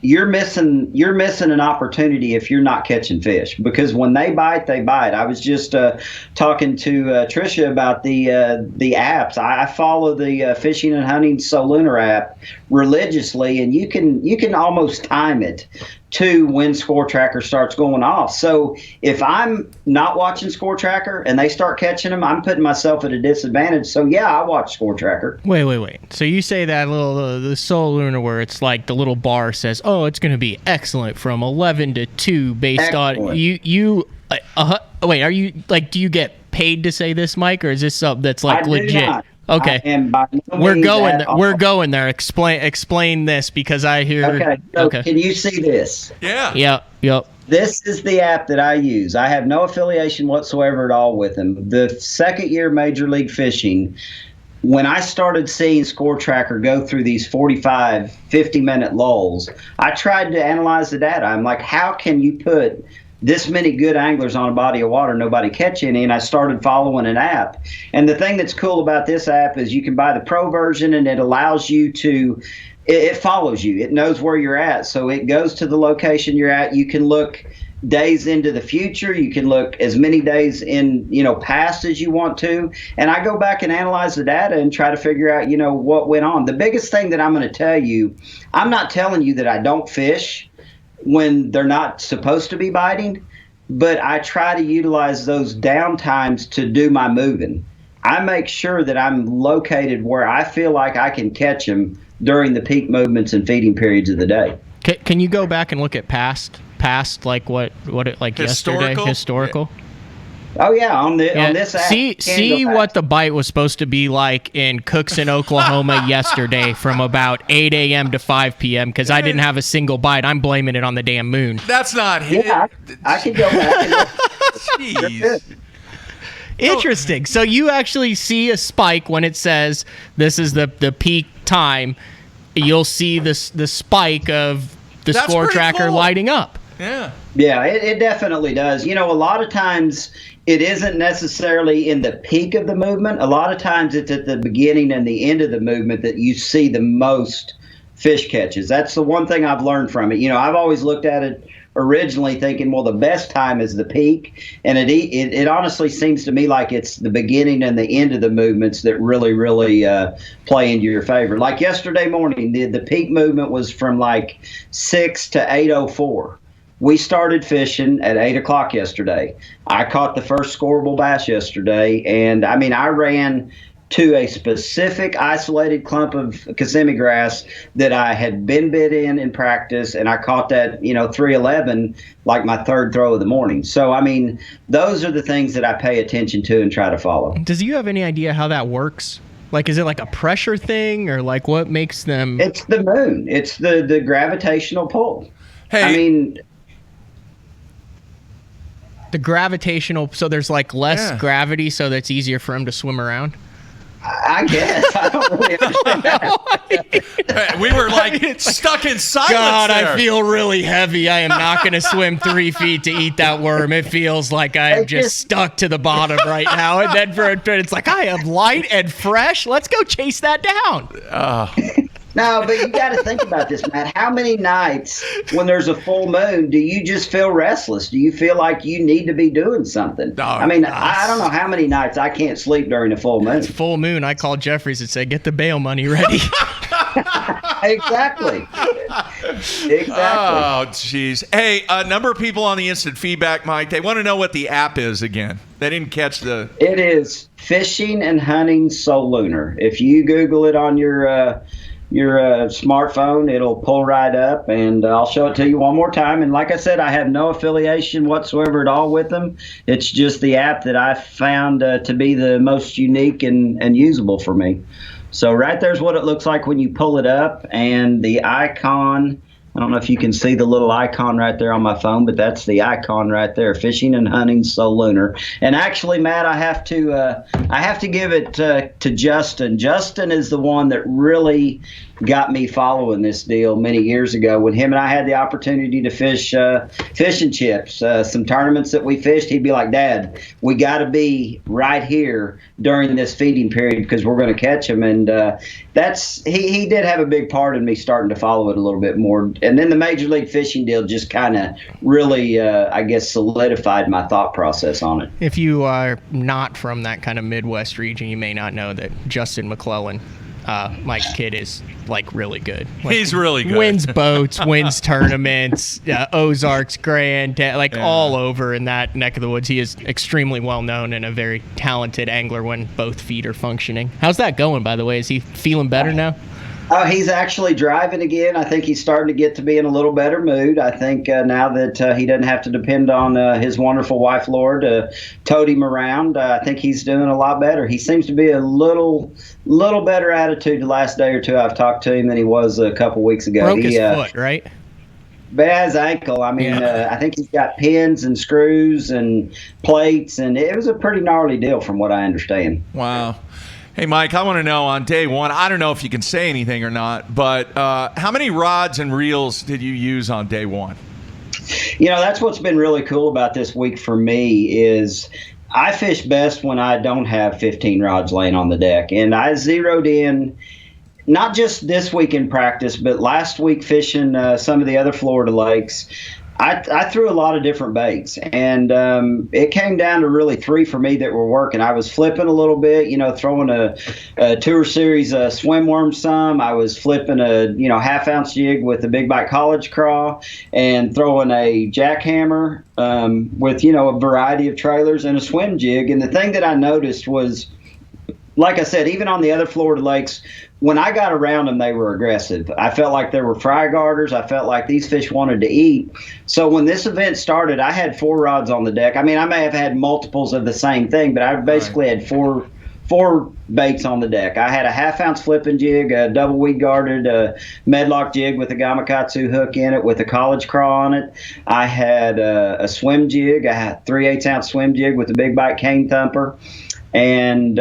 you're missing an opportunity if you're not catching fish, because when they bite, they bite. I was just talking to Tricia about the apps. I follow the Fishing and Hunting Solunar app religiously, and you can almost time it to when score tracker starts going off. So if I'm not watching score tracker and they start catching them, I'm putting myself at a disadvantage. So yeah, I watch score tracker. Wait. So you say that little the Solunar where it's like the little bar says, "Oh, it's going to be excellent from 11 to 2 based on you." Wait, are you like? Do you get paid to say this, Mike, or is this something that's like legit? Not. Okay, we're going there. Explain this, because I hear. Okay, so can you see this? Yeah. Yep. This is the app that I use. I have no affiliation whatsoever at all with them. The second year Major League Fishing, when I started seeing score tracker go through these 45, 50-minute lulls, I tried to analyze the data. I'm like, how can you put this many good anglers on a body of water, nobody catch any? And I started following an app. And the thing that's cool about this app is you can buy the pro version, and it allows you to, it follows you. It knows where you're at. So it goes to the location you're at. You can look days into the future. You can look as many days in, past as you want to. And I go back and analyze the data and try to figure out, what went on. The biggest thing that I'm going to tell you, I'm not telling you that I don't fish when they're not supposed to be biting, but I try to utilize those down times to do my moving. I make sure that I'm located where I feel like I can catch them during the peak movements and feeding periods of the day. Can you go back and look at past like what it like yesterday historical? Oh yeah, on this app. See what the bite was supposed to be like in Cookson, Oklahoma yesterday from about 8 a.m. to 5 p.m. because I didn't have a single bite. I'm blaming it on the damn moon. That's not hit. Yeah, I can go back and look. Jeez. Interesting. So you actually see a spike when it says this is the peak time. You'll see the spike of the score tracker lighting up. Yeah. Yeah, it definitely does. A lot of times it isn't necessarily in the peak of the movement. A lot of times it's at the beginning and the end of the movement that you see the most fish catches. That's the one thing I've learned from it. I've always looked at it originally thinking, well, the best time is the peak. And it honestly seems to me like it's the beginning and the end of the movements that really, really play into your favor. Like yesterday morning, the peak movement was from like 6 to 8:04. We started fishing at 8 o'clock yesterday. I caught the first scoreable bass yesterday, and I ran to a specific isolated clump of Kissimmee grass that I had been bit in practice, and I caught that 311 like my third throw of the morning. So those are the things that I pay attention to and try to follow. Does you have any idea how that works? Like, is it like a pressure thing, or like what makes them? It's the moon. It's the gravitational pull. Hey. The gravitational, so there's like less gravity, so that's easier for him to swim around. I guess. I don't really understand that. We were like stuck in silence. God, there. I feel really heavy. I am not going to swim 3 feet to eat that worm. It feels like I'm just stuck to the bottom right now. And then it's like, I am light and fresh. Let's go chase that down. No, but you got to think about this, Matt. How many nights when there's a full moon do you just feel restless? Do you feel like you need to be doing something? I don't know how many nights I can't sleep during a full moon. It's full moon. I called Jeffries and said, get the bail money ready. Exactly. Oh, jeez. Hey, a number of people on the instant feedback, Mike, they want to know what the app is again. They didn't catch the... It is Fishing and Hunting Solunar. If you Google it on your smartphone, it'll pull right up, and I'll show it to you one more time. And like I said, I have no affiliation whatsoever at all with them. It's just the app that I found to be the most unique and usable for me. So right there's what it looks like when you pull it up, and the icon I don't know if you can see the little icon right there on my phone, but that's the icon right there, Fishing and Hunting So Lunar. And actually, Matt, I have to give it to Justin. Justin is the one that really got me following this deal many years ago when him and I had the opportunity to fish fish and chips, some tournaments that we fished. He'd be like, Dad, we got to be right here during this feeding period because we're going to catch them. And he did have a big part in me starting to follow it a little bit more. And then the Major League Fishing deal just kind of really, I guess, solidified my thought process on it. If you are not from that kind of Midwest region, you may not know that Justin McCLELLAND, Mike's kid, is like really good. Like, he's really good. Wins boats, wins tournaments, Ozarks, Grand, all over in that neck of the woods. He is extremely well known and a very talented angler when both feet are functioning. How's that going, by the way? Is he feeling better now? He's actually driving again. I think he's starting to get to be in a little better mood. I think now that he doesn't have to depend on his wonderful wife, Laura, to tote him around, I think he's doing a lot better. He seems to be a little better attitude the last day or two I've talked to him than he was a couple weeks ago. Broke his foot, right? Bad his ankle. I mean, I think he's got pins and screws and plates, and it was a pretty gnarly deal from what I understand. Wow. Hey, Mike, I want to know on day one, I don't know if you can say anything or not, but how many rods and reels did you use on day one? You know, that's what's been really cool about this week for me is I fish best when I don't have 15 rods laying on the deck. And I zeroed in not just this week in practice, but last week fishing some of the other Florida lakes. I threw a lot of different baits, and it came down to really three for me that were working. I was flipping a little bit, throwing a Tour Series swim worm some. I was flipping a half-ounce jig with a big bite college craw and throwing a jackhammer with a variety of trailers and a swim jig. And the thing that I noticed was, like I said, even on the other Florida lakes, when I got around them, they were aggressive. I felt like there were fry garters. I felt like these fish wanted to eat. So when this event started, I had 4 rods on the deck. I mean, I may have had multiples of the same thing, but I basically had four baits on the deck. I had a half-ounce flipping jig, a double weed guarded medlock jig with a gamakatsu hook in it with a college craw on it. I had a swim jig. I had 3/8-ounce swim jig with a big bite cane thumper. And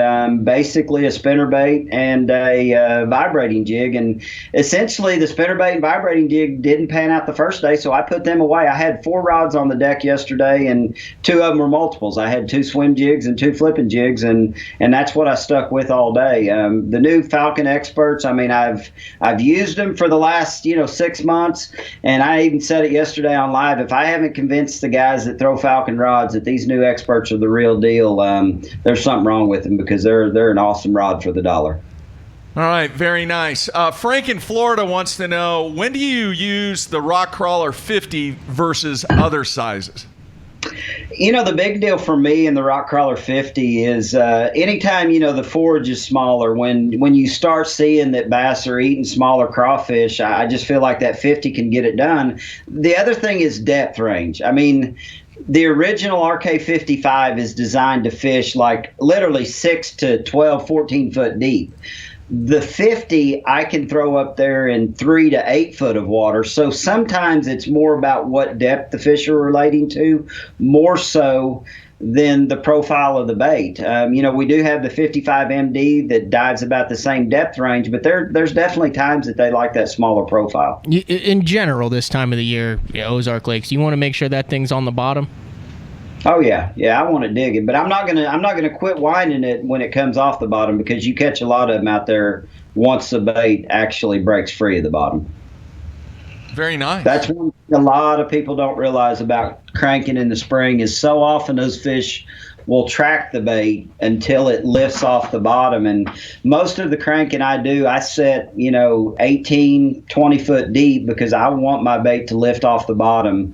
basically a spinnerbait and a vibrating jig. And essentially the spinnerbait and vibrating jig didn't pan out the first day, so I put them away. I had 4 rods on the deck yesterday, and 2 of them were multiples. I had 2 swim jigs and 2 flipping jigs, and that's what I stuck with all day. The new Falcon Experts, I mean, I've used them for the last 6 months, and I even said it yesterday on live. If I haven't convinced the guys that throw Falcon rods that these new Experts are the real deal, there's something wrong with them because they're an awesome rod for the dollar. All right, very nice. Frank in Florida wants to know, when do you use the Rock Crawler 50 versus other sizes? The big deal for me in the Rock Crawler 50 is anytime, the forage is smaller, when you start seeing that bass are eating smaller crawfish, I just feel like that 50 can get it done. The other thing is depth range. I mean, the original RK55 is designed to fish like literally 6 to 12, 14 foot deep. The 50 I can throw up there in 3 to 8 foot of water. So sometimes it's more about what depth the fish are relating to, more so than the profile of the bait. We do have the 55 MD that dives about the same depth range, but there's definitely times that they like that smaller profile. In general, this time of the year, Ozark Lakes, you want to make sure that thing's on the bottom? Oh yeah, I want to dig it, but I'm not gonna quit winding it when it comes off the bottom because you catch a lot of them out there once the bait actually breaks free of the bottom. Very nice. That's one thing a lot of people don't realize about cranking in the spring is so often those fish will track the bait until it lifts off the bottom. And most of the cranking I do, I set, 18, 20 foot deep because I want my bait to lift off the bottom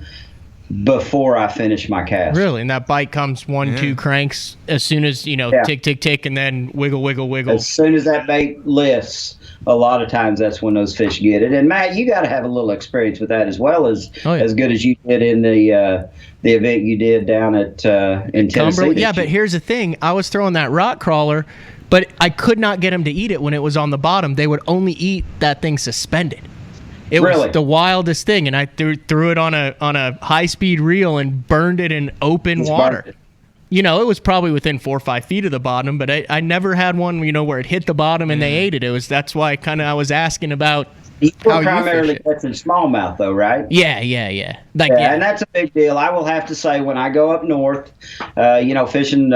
before I finish my cast. Really? And that bite comes 1-2 cranks as soon as, tick, tick, tick, and then wiggle, wiggle, wiggle. As soon as that bait lifts, a lot of times that's when those fish get it. And Matt, you got to have a little experience with that as well as good as you did in the event you did down at in Tennessee. Yeah, but here's the thing: I was throwing that rock crawler, but I could not get them to eat it when it was on the bottom. They would only eat that thing suspended. It Really? was the wildest thing, and I threw it on a high-speed reel and burned it in open water. You know, it was probably within 4 or 5 feet of the bottom, but I never had one, where it hit the bottom and they ate it. That's why I was asking about You how were primarily catching smallmouth, though, right? Yeah. And that's a big deal. I will have to say, when I go up north, fishing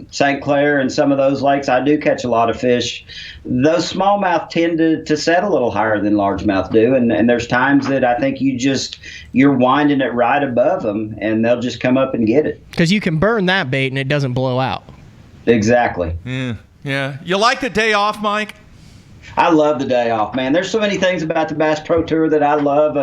St. Clair and some of those lakes, I do catch a lot of fish. Those smallmouth tend to set a little higher than largemouth do, and there's times that I think you're winding it right above them, and they'll just come up and get it. Because you can burn that bait and it doesn't blow out. Exactly. Yeah. You like the day off, Mike? I love the day off, man. There's so many things about the Bass Pro Tour that I love.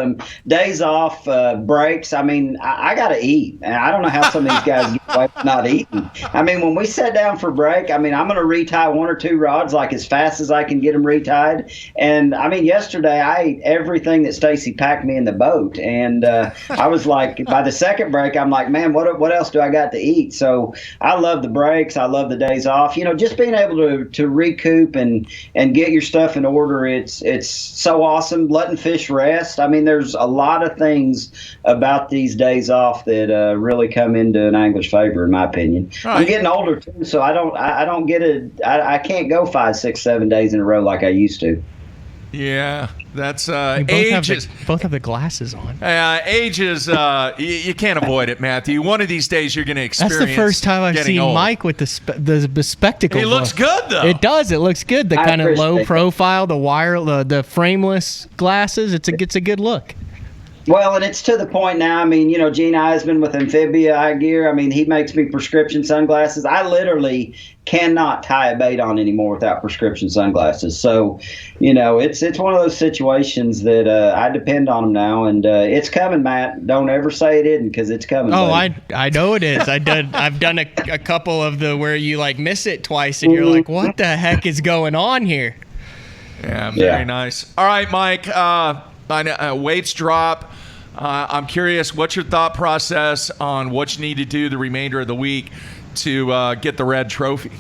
Days off, breaks. I mean, I got to eat. And I don't know how some of these guys get away with not eating. I mean, when we sit down for break, I mean, I'm going to retie 1 or 2 rods like as fast as I can get them retied. And, I mean, yesterday I ate everything that Stacy packed me in the boat. And I was like, by the second break, I'm like, man, what else do I got to eat? So I love the breaks. I love the days off. Just being able to recoup and get your stuff in order, it's so awesome. Letting fish rest. I mean, there's a lot of things about these days off that really come into an angler's favor, in my opinion. Right. I'm getting older too, so I can't go 5, 6, 7 days in a row like I used to. Yeah, that's age. Both have the glasses on. Age is you can't avoid it, Matthew. One of these days you're going to experience. That's the first time I've seen old. Mike with the spectacles. He looks good though. It does. It looks good. The kind of low profile, the frameless glasses. It's a good look. Well, and it's to the point now. I mean, Gene Eisman with Amphibia Eye Gear. I mean, he makes me prescription sunglasses. I literally cannot tie a bait on anymore without prescription sunglasses. So, it's one of those situations that I depend on them now, and it's coming, Matt. Don't ever say it isn't, because it's coming. Oh, buddy. I know it is. I've done a couple of where you miss it twice, and you're like, what the heck is going on here? Yeah, very nice. All right, Mike. Weights drop. I'm curious, what's your thought process on what you need to do the remainder of the week to get the red trophy?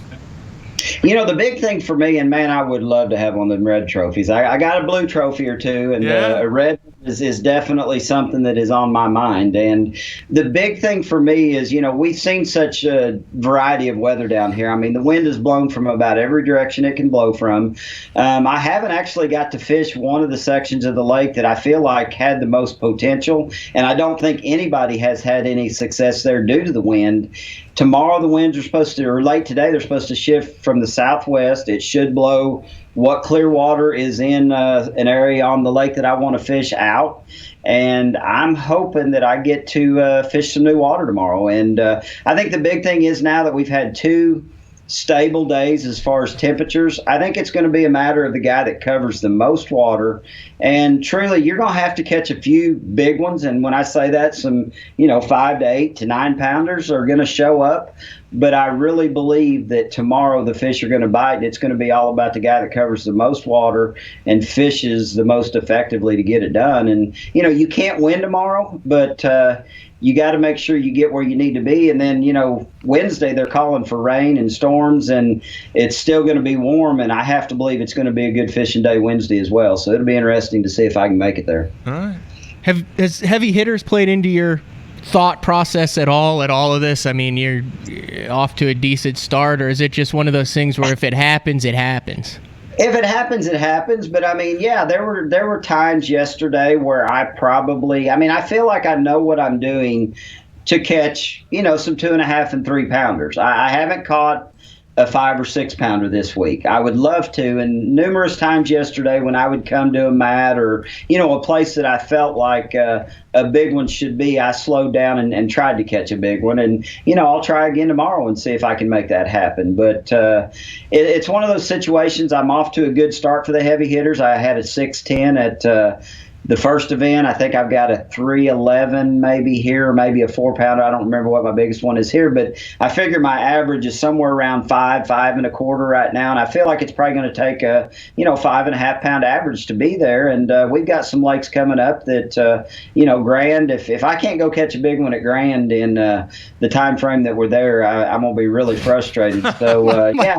The big thing for me, and man, I would love to have one of them red trophies. I got a blue trophy or two, and a red is definitely something that is on my mind. And the big thing for me is, we've seen such a variety of weather down here. I mean, the wind is blown from about every direction it can blow from. I haven't actually got to fish one of the sections of the lake that I feel like had the most potential, and I don't think anybody has had any success there due to the wind. Tomorrow the winds are supposed to, or late today, they're supposed to shift from the southwest. It should blow what clear water is in an area on the lake that I want to fish out. And I'm hoping that I get to fish some new water tomorrow. And I think the big thing is, now that we've had 2 stable days as far as temperatures, I think it's going to be a matter of the guy that covers the most water. And truly, you're going to have to catch a few big ones. And when I say that, some 5 to 8 to 9 pounders are going to show up. But I really believe that tomorrow the fish are going to bite. It's going to be all about the guy that covers the most water and fishes the most effectively to get it done. And you can't win tomorrow, but you got to make sure you get where you need to be. And then, Wednesday they're calling for rain and storms, and it's still going to be warm. And I have to believe it's going to be a good fishing day Wednesday as well. So it'll be interesting to see if I can make it there. All right. Has heavy hitters played into your thought process at all of this? I mean, you're off to a decent start, or is it just one of those things where if it happens, it happens? If it happens, it happens. But I mean, yeah, there were times yesterday where I feel like I know what I'm doing to catch, some 2.5 and 3 pounders. I haven't caught a 5 or 6 pounder this week. I would love to. And numerous times yesterday when I would come to a mat or, a place that I felt like a big one should be, I slowed down and tried to catch a big one. And, I'll try again tomorrow and see if I can make that happen. But it's one of those situations. I'm off to a good start for the heavy hitters. I had a 6'10" at the first event. I think I've got a 3.11 maybe here, or maybe a 4 pounder. I don't remember what my biggest one is here, but I figure my average is somewhere around 5 and a quarter right now. And I feel like it's probably going to take a, 5.5 pound average to be there. And we've got some lakes coming up that, Grand, if I can't go catch a big one at Grand in the time frame that we're there, I'm going to be really frustrated. So,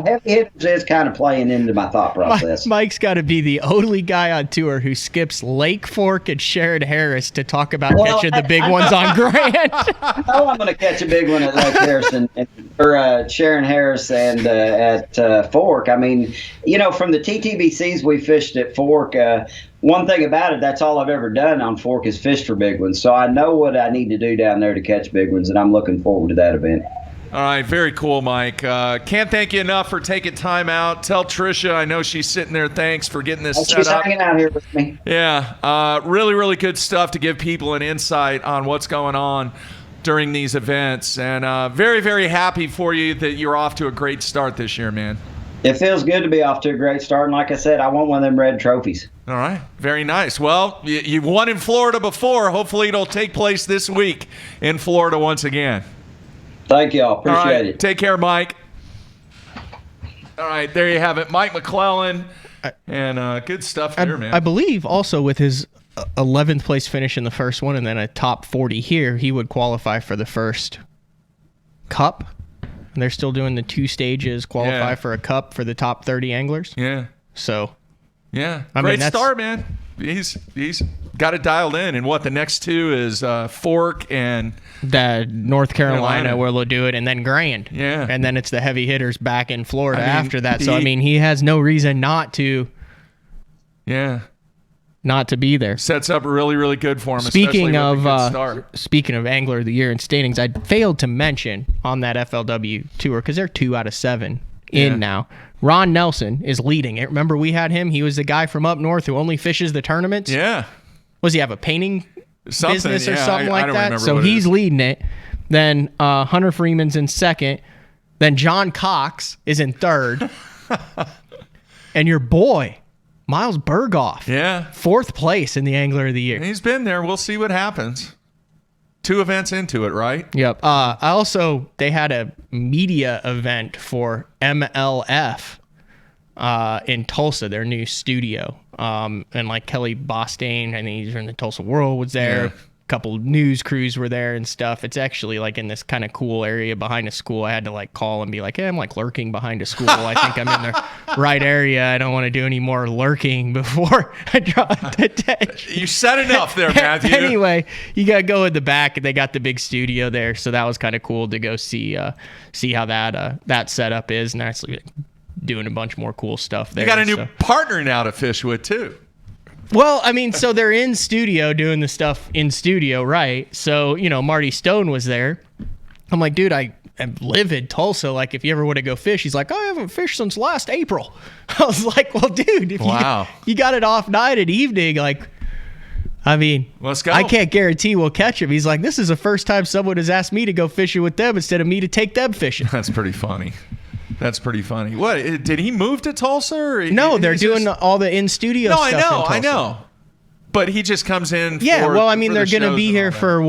heavy hitters is kind of playing into my thought process. Mike's got to be the only guy on tour who skips lake Fork and Sharon Harris to talk about catching the big ones on Grand. I know I'm going to catch a big one at Lake Harrison for Sharon Harris and at Fork. I mean, from the TTBCs we fished at Fork, one thing about it, that's all I've ever done on Fork is fish for big ones. So I know what I need to do down there to catch big ones, and I'm looking forward to that event. All right, very cool, Mike. Can't thank you enough for taking time out. Tell Tricia, I know she's sitting there, thanks for getting this set up. She's hanging out here with me. Yeah, really, really good stuff to give people an insight on what's going on during these events. And very, very happy for you that you're off to a great start this year, man. It feels good to be off to a great start. And like I said, I want one of them red trophies. All right, very nice. Well, you won in Florida before. Hopefully it'll take place this week in Florida once again. Thank y'all. Appreciate it. Take care, Mike. All right, there you have it. Mike McClelland. And good stuff here, man. I believe also with his 11th place finish in the first one and then a top 40 here, he would qualify for the first cup. And they're still doing the 2 stages, qualify for a cup for the top 30 anglers. Yeah. So. Yeah. Great start, man. He's got it dialed in. And the next 2 is Fork and the North Carolina where they'll do it, and then Grand. Yeah. And then it's the heavy hitters back in Florida after that. So, he has no reason not to. Yeah. Not to be there. Sets up really, really good for him. Speaking of Angler of the Year and standings, I failed to mention on that FLW tour, because they're 2 out of 7 in now. Ron Nelson is leading it. Remember we had him? He was the guy from up north who only fishes the tournaments. Yeah. Was he have a painting business or something like that? So he's leading it. Then Hunter Freeman's in second. Then John Cox is in third. And your boy, Miles Berghoff. Yeah. 4th place in the Angler of the Year. He's been there. We'll see what happens. 2 events into it, right? Yep. They had a media event for MLF in Tulsa, their new studio. And like Kelly Bostian, I think he's in the Tulsa World, was there. Yeah. A couple news crews were there and stuff. It's actually like in this kind of cool area behind a school. I had to like call and be like, hey, I'm like lurking behind a school. I think I'm in the right area. I don't want to do any more lurking before I drop the deck. You said enough there, Matthew. Anyway, you got to go in the back, and they got the big studio there. So that was kind of cool to go see how that setup is, and actually doing a bunch more cool stuff there. You got a new partner now to fish with, too. Well, so they're in studio doing the stuff in studio, right? So, Marty Stone was there. I'm like, dude, I live in Tulsa. Like, if you ever want to go fish, he's like, I haven't fished since last April. I was like, well, dude, if you got it off night and evening, like, let's go. I can't guarantee we'll catch him. He's like, this is the first time someone has asked me to go fishing with them instead of me to take them fishing. That's pretty funny. That's pretty funny. What, did he move to Tulsa? Or no, they're doing all the in-studio stuff. No, I know. But he just comes in for they're going to be here for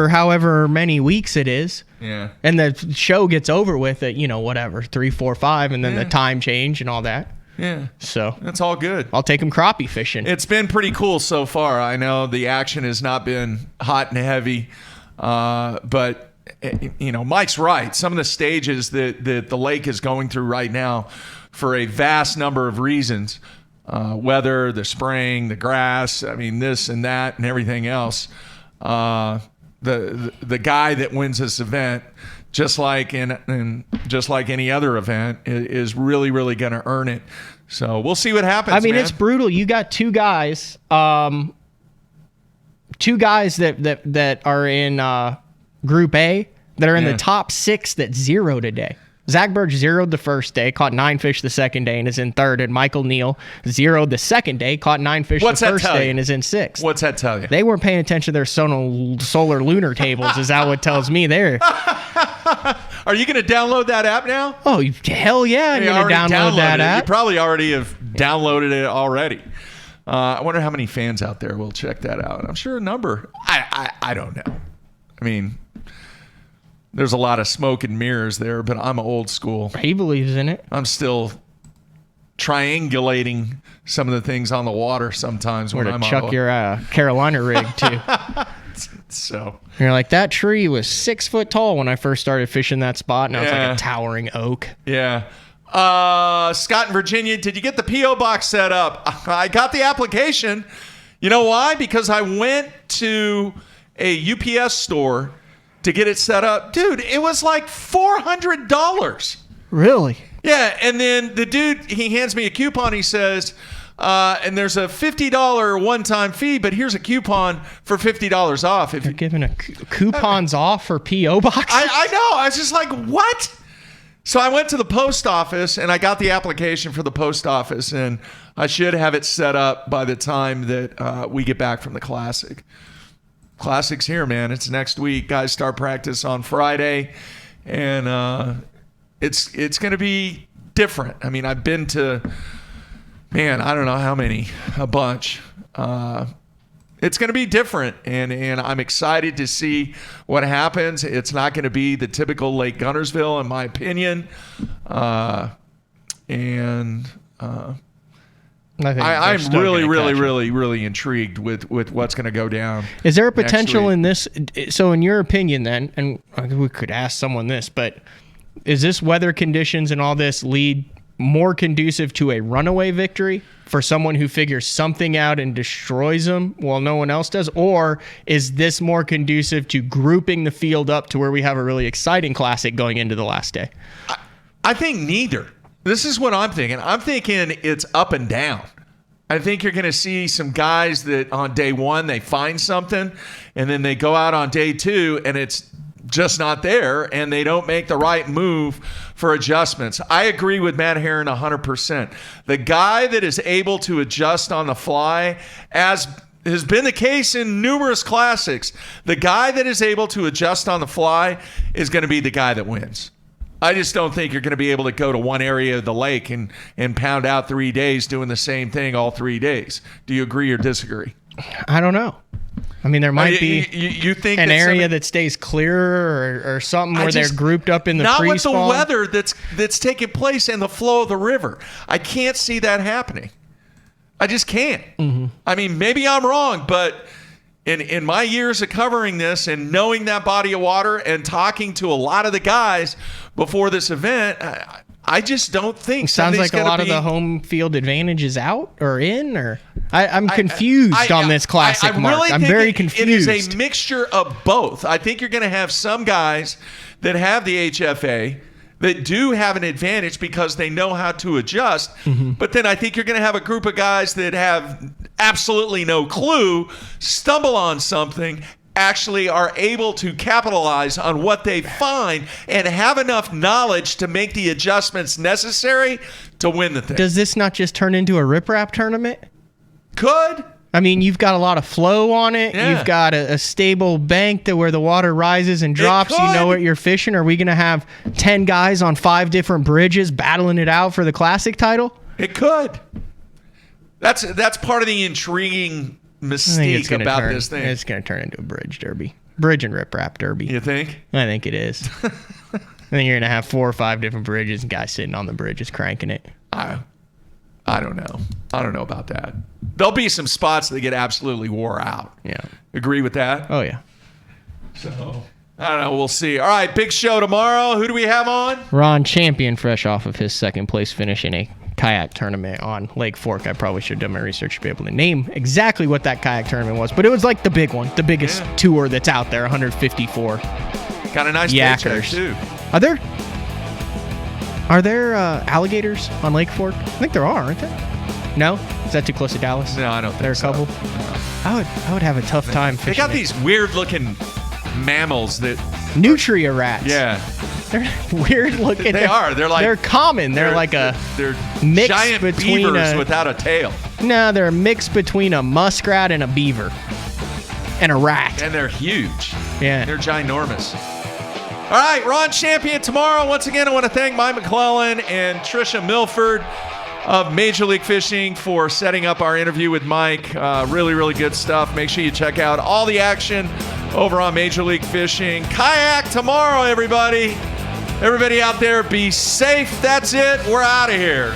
however many weeks it is. Yeah. And the show gets over with at, 3, 4, 5, and then the time change and all that. Yeah. So. That's all good. I'll take him crappie fishing. It's been pretty cool so far. I know the action has not been hot and heavy, but Mike's right. Some of the stages that the lake is going through right now, for a vast number of reasons, weather, the spraying, the grass, this and that and everything else, the guy that wins this event, just like any other event, is really, really going to earn it. So we'll see what happens. Man. It's brutal. You got 2 guys, that are in Group A that are in the top 6 that zeroed today. Zach Birch zeroed the first day, caught 9 fish the second day, and is in third. And Michael Neal zeroed the second day, caught 9 fish the first day, and is in 6th. What's that tell you? They weren't paying attention to their solar lunar tables, is that what tells me there. Are you going to download that app now? Oh, hell yeah, I'm going to download that app. You probably already have downloaded it already. I wonder how many fans out there will check that out. I'm sure a number. I don't know. There's a lot of smoke and mirrors there, but I'm old school. He believes in it. I'm still triangulating some of the things on the water sometimes when I'm chuck your Carolina rig too. So you're like, that tree was 6 foot tall when I first started fishing that spot. Now it's like a towering oak. Yeah. Scott in Virginia, did you get the P.O. box set up? I got the application. You know why? Because I went to a UPS store to get it set up. Dude, it was like $400. Really? Yeah, and then the dude, he hands me a coupon. He says, and there's a $50 one-time fee, but here's a coupon for $50 off. They're giving coupons off for P.O. boxes? I know. I was just like, what? So I went to the post office, and I got the application for the post office, and I should have it set up by the time that we get back from the Classic. Classic's here, man. It's next week. Guys start practice on Friday, and it's going to be different. I mean, I've been to, man, I don't know how many, a bunch. It's going to be different, and I'm excited to see what happens. It's not going to be the typical Lake Guntersville, in my opinion. I'm really intrigued with what's going to go down. Is there a potential in this? So in your opinion then, and we could ask someone this, but is this weather conditions and all this lead more conducive to a runaway victory for someone who figures something out and destroys them while no one else does? Or is this more conducive to grouping the field up to where we have a really exciting Classic going into the last day? I think neither. This is what I'm thinking. I'm thinking it's up and down. I think you're going to see some guys that on day one, they find something, and then they go out on day two, and it's just not there, and they don't make the right move for adjustments. I agree with Matt Herron 100%. The guy that is able to adjust on the fly, as has been the case in numerous Classics, the guy that is able to adjust on the fly is going to be the guy that wins. I just don't think you're going to be able to go to one area of the lake and pound out 3 days doing the same thing all 3 days. Do you agree or disagree? I don't know. I mean, there might be you think an area that stays clear or something where they're grouped up in the not pre-spawn. Not with the weather that's taking place and the flow of the river. I can't see that happening. I just can't. Mm-hmm. I mean, maybe I'm wrong, but in my years of covering this and knowing that body of water and talking to a lot of the guys before this event, I just don't think. Sounds like a lot of the home field advantage is out or in, or I'm confused on this Classic, Mark. Really I'm very confused. It is a mixture of both. I think you're going to have some guys that have the HFA that do have an advantage because they know how to adjust. Mm-hmm. But then I think you're going to have a group of guys that have absolutely no clue, stumble on something, actually are able to capitalize on what they find and have enough knowledge to make the adjustments necessary to win the thing. Does this not just turn into a riprap tournament? Could. I mean, you've got a lot of flow on it. Yeah. You've got a stable bank where the water rises and drops. You know what you're fishing. Are we going to have 10 guys on 5 different bridges battling it out for the Classic title? It could. That's part of the intriguing mystique about this thing. It's going to turn into a bridge derby. Bridge and riprap derby. You think? I think it is. I think you're going to have 4 or 5 different bridges and guys sitting on the bridges cranking it. I don't know. I don't know about that. There'll be some spots that get absolutely wore out. Yeah. Agree with that? Oh, yeah. So, I don't know. We'll see. All right, big show tomorrow. Who do we have on? Ron Champion, fresh off of his second place finish in a kayak tournament on Lake Fork. I probably should have done my research to be able to name exactly what that kayak tournament was, but it was like the big one, the biggest tour that's out there, 154. Got a nice paycheck, too. Are there alligators on Lake Fork? I think there are, aren't there? No? Is that too close to Dallas? No, I don't think there are a couple? No. I would have a tough time fishing. They got these weird-looking mammals that... Nutria rats. Yeah. They're weird-looking. They're common. They're like a mix giant between beavers without a tail. No, they're a mix between a muskrat and a beaver. And a rat. And they're huge. Yeah. They're ginormous. All right, Ron Champion tomorrow. Once again, I want to thank Mike McClelland and Trisha Milford of Major League Fishing for setting up our interview with Mike. Really, really good stuff. Make sure you check out all the action over on Major League Fishing. Kayak tomorrow, everybody. Everybody out there, be safe. That's it. We're out of here.